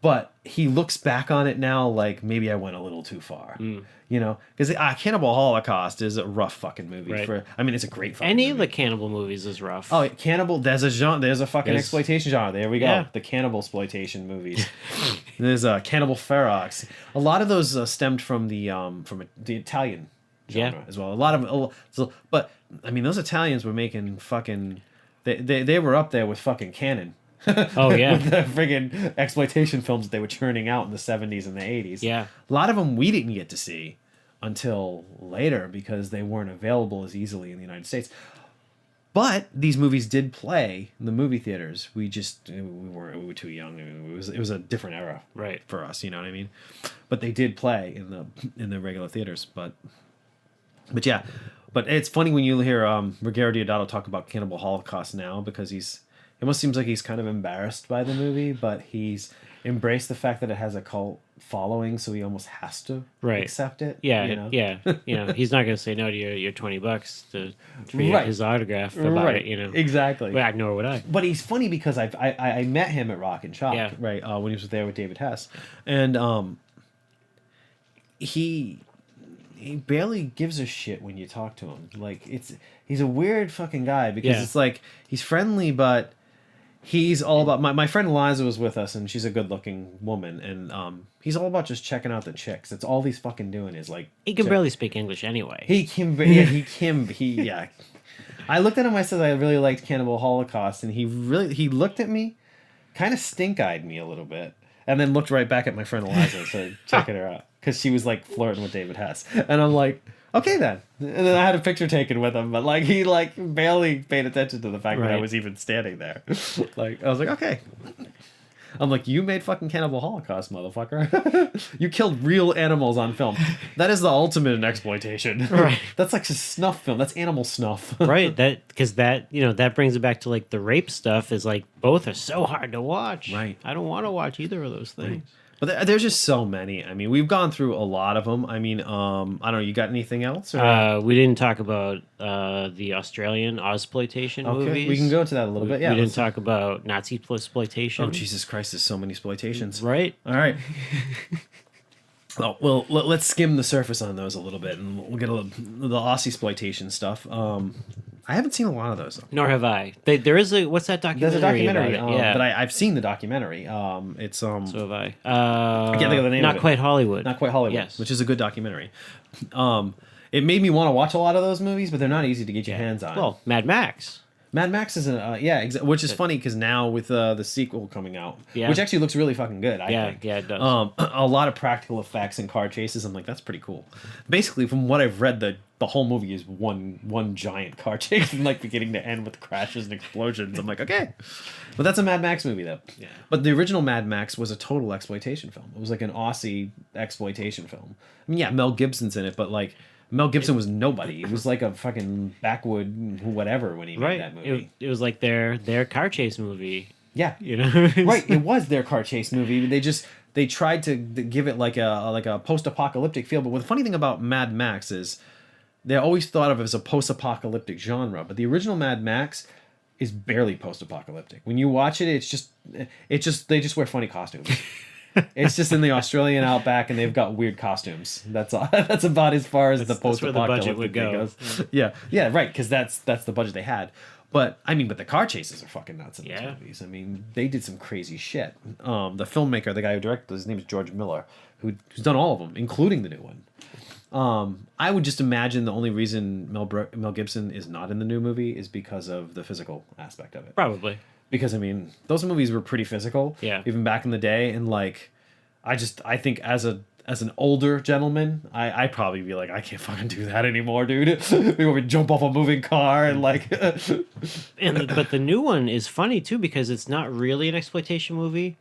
But he looks back on it now like maybe I went a little too far, you know, because Cannibal Holocaust is a rough fucking movie. Right. I mean, it's a great fucking Any movie. of the cannibal movies is rough. Oh, cannibal! There's a genre. There's a fucking There's- exploitation genre. There we go. Yeah. The cannibal exploitation movies. There's Cannibal Ferox. A lot of those stemmed from the Italian genre as well. A lot of, but I mean, those Italians were making fucking. They were up there with fucking Cannon. Oh yeah. With the friggin' exploitation films that they were churning out in the 70s and the 80s. Yeah. A lot of them we didn't get to see until later because they weren't available as easily in the United States. But these movies did play in the movie theaters. We were too young. I mean, it was a different era Right. for us, you know what I mean? But they did play in the regular theaters. But yeah. But it's funny when you hear Ruggero Deodato talk about Cannibal Holocaust now because it almost seems like he's kind of embarrassed by the movie, but he's embraced the fact that it has a cult following, so he almost has to accept it. Yeah, you know? yeah. You know, he's not going to say no to your $20 to Right. his autograph about it. You know, Exactly. Well, nor would I. But he's funny because I met him at Rock and Chalk, Yeah. right, when he was there with David Hess, and he barely gives a shit when you talk to him. Like he's a weird fucking guy because it's like he's friendly, but he's all about my friend Liza was with us and she's a good looking woman and he's all about just checking out the chicks. That's all he's fucking doing is like He can barely speak English anyway. Yeah. I looked at him. I said I really liked Cannibal Holocaust, and he looked at me, kind of stink-eyed me a little bit, and then looked right back at my friend Eliza and started checking her out because she was like flirting with David Hess, and I'm like, okay then. And then I had a picture taken with him, but like he like barely paid attention to the fact that I Right. was even standing there. Like I was like, okay. I'm like, you made fucking Cannibal Holocaust, motherfucker. You killed real animals on film. That is the ultimate in exploitation. Right. That's like a snuff film. That's animal snuff. Right, because that that brings it back to like the rape stuff is like both are so hard to watch. Right. I don't want to watch either of those things. But there's just so many. I mean, we've gone through a lot of them. I mean, I don't know. You got anything else? Or? We didn't talk about the Australian Ozploitation Okay, movies. we can go to that a little bit. Yeah. we didn't talk about Nazi exploitation. Oh Jesus Christ! There's so many exploitations. Right. All right. Well, let's skim the surface on those a little bit, and we'll get the Aussie exploitation stuff. I haven't seen a lot of those. Nor have I. There is a what's that documentary? There's a documentary, about it? Yeah. but I've seen the documentary. It's So have I. I can't think of the name Not of it. Quite Hollywood. Not Quite Hollywood, Yes. which is a good documentary. It made me want to watch a lot of those movies, but they're not easy to get your hands on. Well, Mad Max. Mad Max is which is funny because now with the sequel coming out, Yeah. which actually looks really fucking good. I Yeah, think. yeah, it does. A lot of practical effects and car chases. I'm like, that's pretty cool. Basically, from what I've read, the whole movie is one giant car chase from like beginning to end with crashes and explosions. I'm like, okay, but that's a Mad Max movie though. Yeah. But the original Mad Max was a total exploitation film. It was like an Aussie exploitation film. I mean, yeah, Mel Gibson's in it, but like. Mel Gibson was nobody. It was like a fucking backwood whatever when he made that movie. It was like their car chase movie. Yeah, You know. right. It was their car chase movie. They tried to give it like a post-apocalyptic feel. But the funny thing about Mad Max is they're always thought of as a post-apocalyptic genre. But the original Mad Max is barely post-apocalyptic. When you watch it, they just wear funny costumes. It's just in the Australian outback, and they've got weird costumes. That's all. That's about as far as the That's where the budget post-apocalyptic would thing go. goes. Yeah, right. Because that's the budget they had. But I mean, the car chases are fucking nuts in these Yeah. movies. I mean, they did some crazy shit. The filmmaker, the guy who directed, his name is George Miller, who's done all of them, including the new one. I would just imagine the only reason Mel Gibson is not in the new movie is because of the physical aspect of it. Probably. Because I mean, those movies were pretty physical, Yeah. even back in the day, and like, I think as an older gentleman, I probably be like, I can't fucking do that anymore, dude. We want to jump off a moving car and like, But the new one is funny too because it's not really an exploitation movie.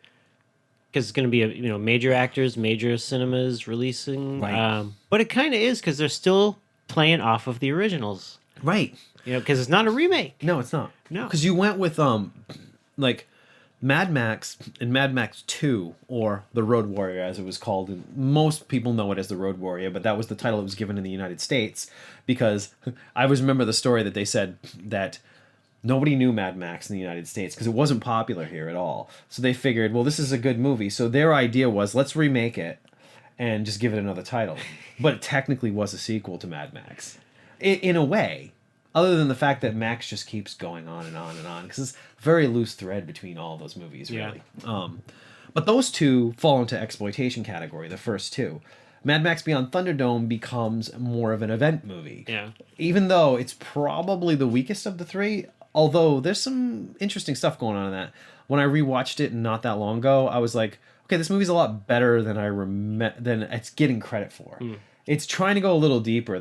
Because it's going to be major actors, major cinemas releasing, Right. but it kind of is because they're still playing off of the originals. right? Because it's not a remake. No, it's not. No. Because you went with like Mad Max and Mad Max 2, or The Road Warrior as it was called. And most people know it as The Road Warrior, but that was the title it was given in the United States because I always remember the story that they said that Nobody knew Mad Max in the United States because it wasn't popular here at all. So they figured, well, this is a good movie. So their idea was, let's remake it and just give it another title. But it technically was a sequel to Mad Max. In a way, other than the fact that Max just keeps going on and on and on, because it's a very loose thread between all those movies, really. Yeah. But those two fall into exploitation category, the first two. Mad Max Beyond Thunderdome becomes more of an event movie. Yeah. Even though it's probably the weakest of the three, although there's some interesting stuff going on in that. When I rewatched it not that long ago, I was like, okay, this movie's a lot better than than it's getting credit for. It's trying to go a little deeper.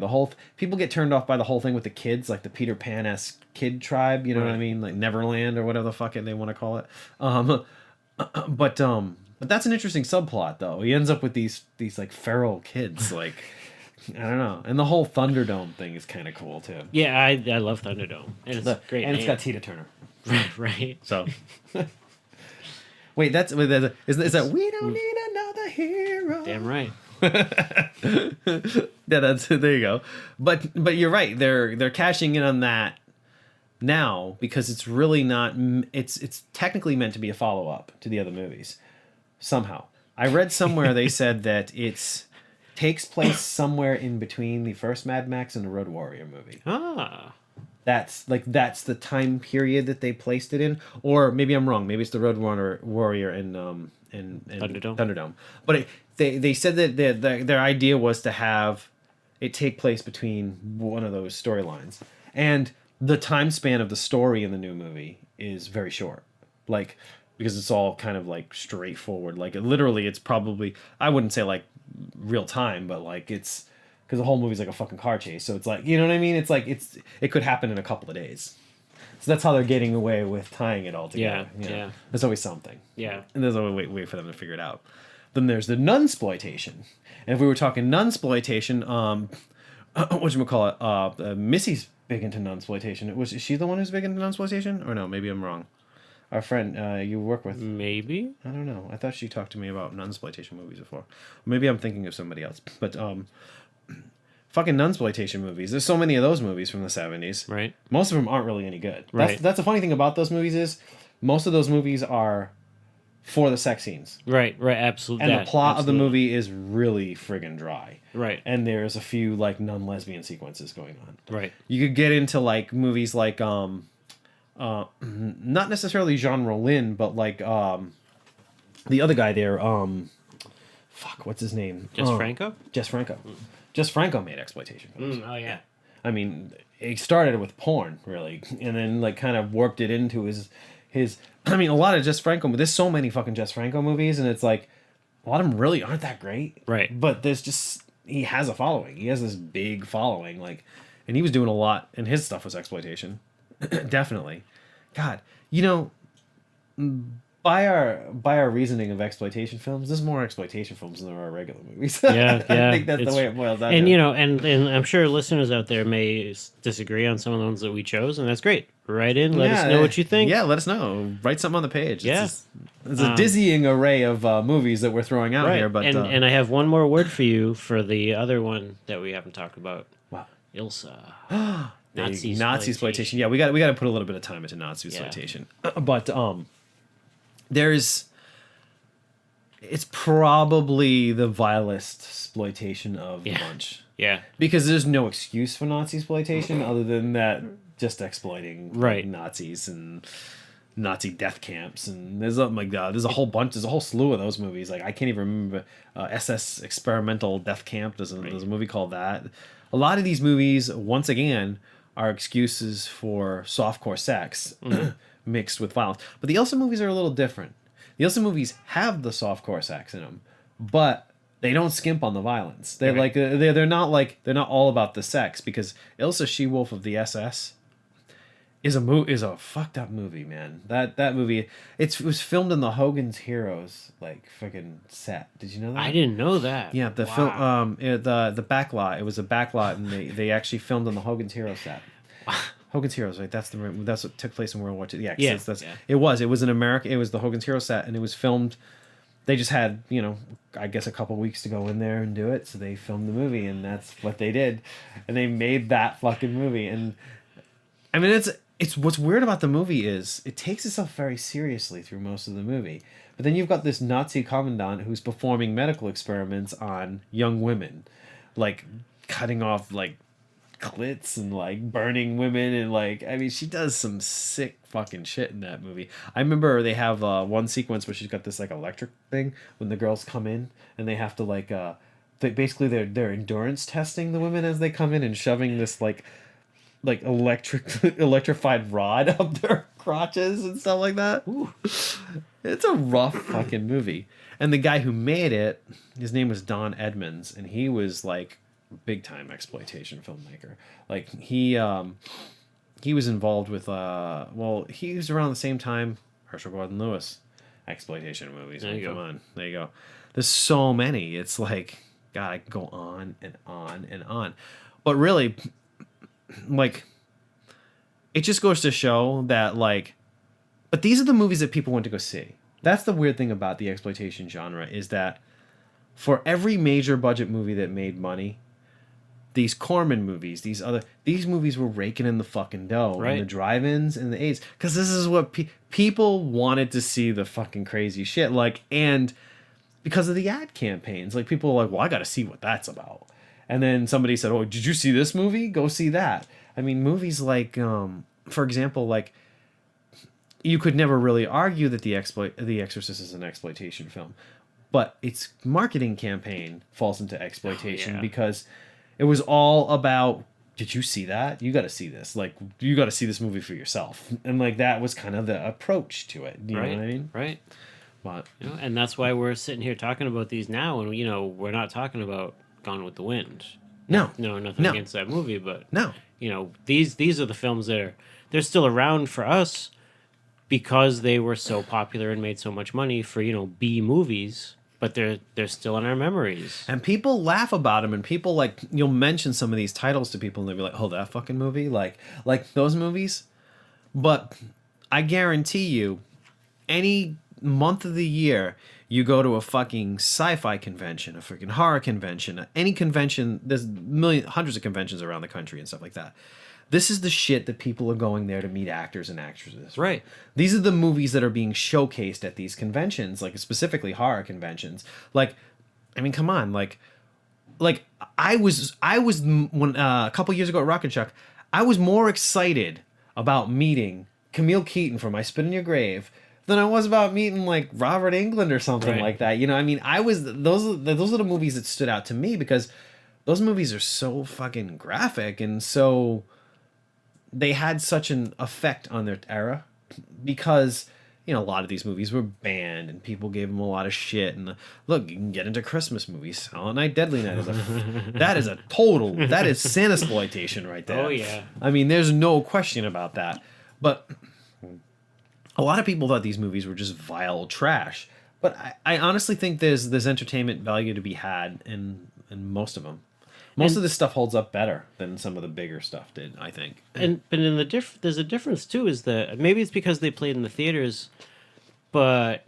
People get turned off by the whole thing with the kids, like the Peter Pan-esque kid tribe, you know what I mean? Like Neverland or whatever the fuck they want to call it. But that's an interesting subplot, though. He ends up with these like feral kids, like I don't know. And the whole Thunderdome thing is kind of cool too. Yeah, I love Thunderdome, and it's great. And it's got Tina Turner. Right. So, wait, is that we don't need another hero? Damn right. Yeah, there you go. But you're right. They're cashing in on that now because it's really not. It's technically meant to be a follow up to the other movies. Somehow, I read somewhere they said that takes place somewhere in between the first Mad Max and the Road Warrior movie. Ah. That's the time period that they placed it in, or maybe I'm wrong. Maybe it's the Road Warrior and Thunderdome. But they said that their idea was to have it take place between one of those storylines, and the time span of the story in the new movie is very short, like because it's all kind of like straightforward. Like literally, it's probably I wouldn't say like real time, but like it's. Because the whole movie's like a fucking car chase, so it's like, you know what I mean? It's like it could happen in a couple of days. So that's how they're getting away with tying it all together. Yeah. There's always something. Yeah. And there's always a way for them to figure it out. Then there's the nunsploitation. And if we were talking nunsploitation, whatchamacallit, Missy's big into nunsploitation. Is she the one who's big into nunsploitation? Or no, maybe I'm wrong. Our friend you work with. Maybe? I don't know. I thought she talked to me about nunsploitation movies before. Maybe I'm thinking of somebody else. But fucking nunsploitation movies. There's so many of those movies from the 70s. Right. Most of them aren't really any good. Right. That's the funny thing about those movies is most of those movies are for the sex scenes. Right, absolutely. And the plot of the movie is really friggin' dry. Right. And there's a few like non-lesbian sequences going on. Right. You could get into like movies like not necessarily Jean Rollin, but like the other guy there, what's his name? Franco? Jess Franco. Just Franco made exploitation films. Oh yeah. I mean, he started with porn, really, and then like kind of warped it into his. I mean, a lot of Jess Franco. There's so many fucking Jess Franco movies, and it's like a lot of them really aren't that great. Right. But he has a following. He has this big following, like, and he was doing a lot, and his stuff was exploitation, definitely. God, you know. By our reasoning of exploitation films, there's more exploitation films than there are regular movies. Yeah. I think that's the way it boils down. And you know, and I'm sure listeners out there may disagree on some of the ones that we chose, and that's great. Write in, let us know what you think. Yeah, let us know. Write something on the page. Yeah. It's a dizzying array of movies that we're throwing out here. But and I have one more word for you for the other one that we haven't talked about. Wow. Ilsa. Nazi exploitation. Yeah, we got to put a little bit of time into Nazi exploitation. But it's probably the vilest exploitation of the bunch. Yeah. Because there's no excuse for Nazi exploitation other than that just exploiting Nazis and Nazi death camps, and there's a whole slew of those movies. Like I can't even remember SS Experimental Death Camp. There's a movie called that. A lot of these movies, once again, are excuses for softcore sex. Mixed with violence. But the Ilsa movies are a little different. The Ilsa movies have the softcore sex in them, but they don't skimp on the violence. They're like they're not all about the sex, because Ilsa She-Wolf of the SS is a fucked up movie, man. That movie it was filmed in the Hogan's Heroes like freaking set. Did you know that? I didn't know that. Yeah, the film the backlot. It was a backlot, and they actually filmed on the Hogan's Heroes set. Hogan's Heroes, right? That's what took place in World War II. Yeah, It was in America. It was the Hogan's Heroes set, and it was filmed. They just had, I guess a couple weeks to go in there and do it, so they filmed the movie, and that's what they did, and they made that fucking movie. And I mean, it's what's weird about the movie is it takes itself very seriously through most of the movie. But then you've got this Nazi commandant who's performing medical experiments on young women, like cutting off like clits and like burning women and like I mean she does some sick fucking shit in that movie. I remember they have one sequence where she's got this like electric thing when the girls come in and they have to like they're endurance testing the women as they come in and shoving this like electrified rod up their crotches and stuff like that. Ooh. It's a rough fucking movie. And the guy who made it, his name was Don Edmonds, and he was like big time exploitation filmmaker. Like he was involved with he was around the same time Herschel Gordon Lewis exploitation movies. There you Come go. on. There you go. There's so many. It's like God, I could go on and on and on. But really, like, it just goes to show that, like, but these are the movies that people went to go see. That's the weird thing about the exploitation genre is that for every major budget movie that made money, these Corman movies, these movies were raking in the fucking dough, right? And the drive-ins and the aids, because this is what people wanted to see, the fucking crazy shit, like, and because of the ad campaigns, like people were like, well, I got to see what that's about. And then somebody said, oh, did you see this movie? Go see that. I mean, movies like, for example, like, you could never really argue that The Exorcist is an exploitation film, but its marketing campaign falls into exploitation because it was all about, did you see that? You got to see this. Like, you got to see this movie for yourself. And, like, that was kind of the approach to it. You know what I mean? Right. But, and that's why we're sitting here talking about these now, and, we're not talking about Gone with the Wind. No, nothing against that movie, but no, these are the films that they're still around for us because they were so popular and made so much money for B movies, but they're still in our memories. And people laugh about them, and people like you'll mention some of these titles to people, and they'll be like, "Oh, that fucking movie!" Like those movies. But I guarantee you, any month of the year, you go to a fucking sci-fi convention, a freaking horror convention, any convention, there's hundreds of conventions around the country and stuff like that. This is the shit that people are going there to meet actors and actresses. Right. These are the movies that are being showcased at these conventions, like specifically horror conventions. Like, I mean, come on, like I was when a couple years ago at Rock and Chuck, I was more excited about meeting Camille Keaton from I Spit in Your Grave than I was about meeting like Robert Englund or something like that. I mean, those are the movies that stood out to me because those movies are so fucking graphic and so they had such an effect on their era because a lot of these movies were banned and people gave them a lot of shit. And look, you can get into Christmas movies. Silent Night, Deadly Night that is Sanasploitation right there. Oh yeah. I mean, there's no question about that. But a lot of people thought these movies were just vile trash. But I honestly think there's entertainment value to be had in most of them. Most of this stuff holds up better than some of the bigger stuff did, I think. But there's a difference too. Is that maybe it's because they played in the theaters, but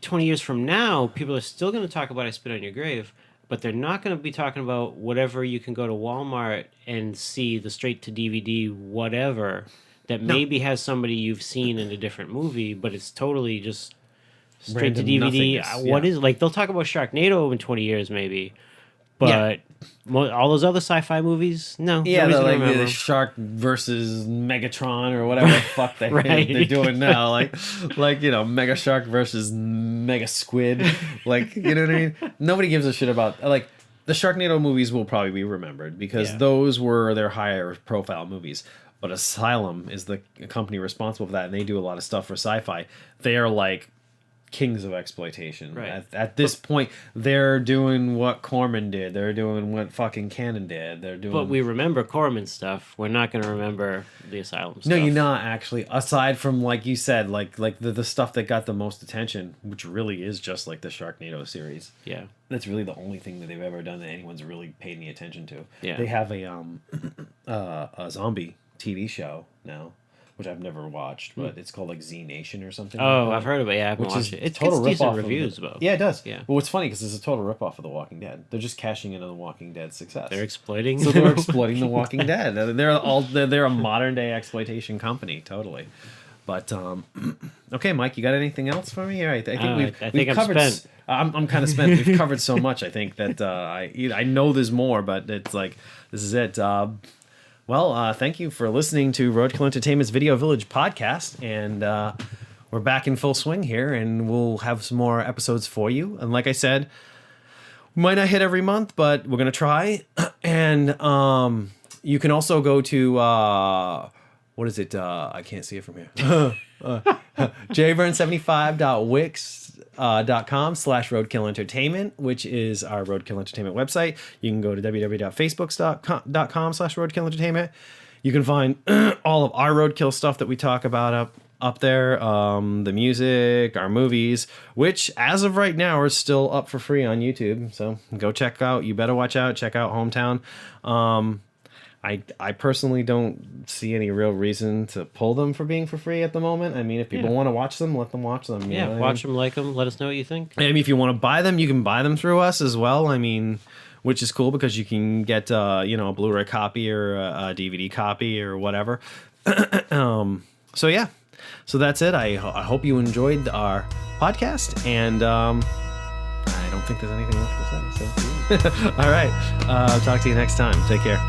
20 years from now, people are still going to talk about I Spit on Your Grave, but they're not going to be talking about whatever you can go to Walmart and see the straight to DVD whatever that maybe has somebody you've seen in a different movie, but it's totally just straight to DVD. What is like? They'll talk about Sharknado in 20 years maybe, but. All those other sci-fi movies, no. Yeah, like the Shark versus Megatron or whatever the fuck they're doing now. Like Mega Shark versus Mega Squid. Like, you know what I mean? Nobody gives a shit about like the Sharknado movies will probably be remembered because those were their higher profile movies. But Asylum is the company responsible for that, and they do a lot of stuff for sci-fi. They are like kings of exploitation. Right. At this point, they're doing what Corman did. They're doing what fucking Cannon did. They're doing. But we remember Corman stuff. We're not going to remember the Asylum stuff. No, you're not actually. Aside from like you said, like the stuff that got the most attention, which really is just like the Sharknado series. Yeah. That's really the only thing that they've ever done that anyone's really paid any attention to. Yeah. They have a zombie TV show now, which I've never watched, but it's called like Z Nation or something. Oh, like that. I've heard about it. Yeah, I haven't Which watched is it. It total gets decent ripoff of reviews, the- though. Yeah, it does. Yeah. Well, what's funny because it's a total ripoff of The Walking Dead. They're just cashing in on The Walking Dead's success. They're exploiting. So they're exploiting The Walking Dead. They're a modern day exploitation company, totally. But okay, Mike, you got anything else for me? All right, I think we've I'm covered. spent. I'm kind of spent. We've covered so much. I think that I know there's more, but it's like this is it. Well, thank you for listening to Roadkill Entertainment's Video Village podcast, and we're back in full swing here, and we'll have some more episodes for you. And like I said, we might not hit every month, but we're gonna try. And you can also go to what is it? I can't see it from here. jburn75.wix.com/Roadkill Entertainment, which is our Roadkill Entertainment website. You can go to www.facebook.com/Roadkill Entertainment. You can find all of our Roadkill stuff that we talk about up there, the music, our movies, which as of right now are still up for free on YouTube. So go check out You Better Watch Out, check out Hometown. I personally don't see any real reason to pull them for being for free at the moment. I mean, if people want to watch them, let them watch them. Yeah, watch them, like them. Let us know what you think. I mean, if you want to buy them, you can buy them through us as well. I mean, which is cool because you can get a Blu-ray copy or a DVD copy or whatever. So yeah, so that's it. I hope you enjoyed our podcast, and I don't think there's anything left to say. So all right, talk to you next time. Take care.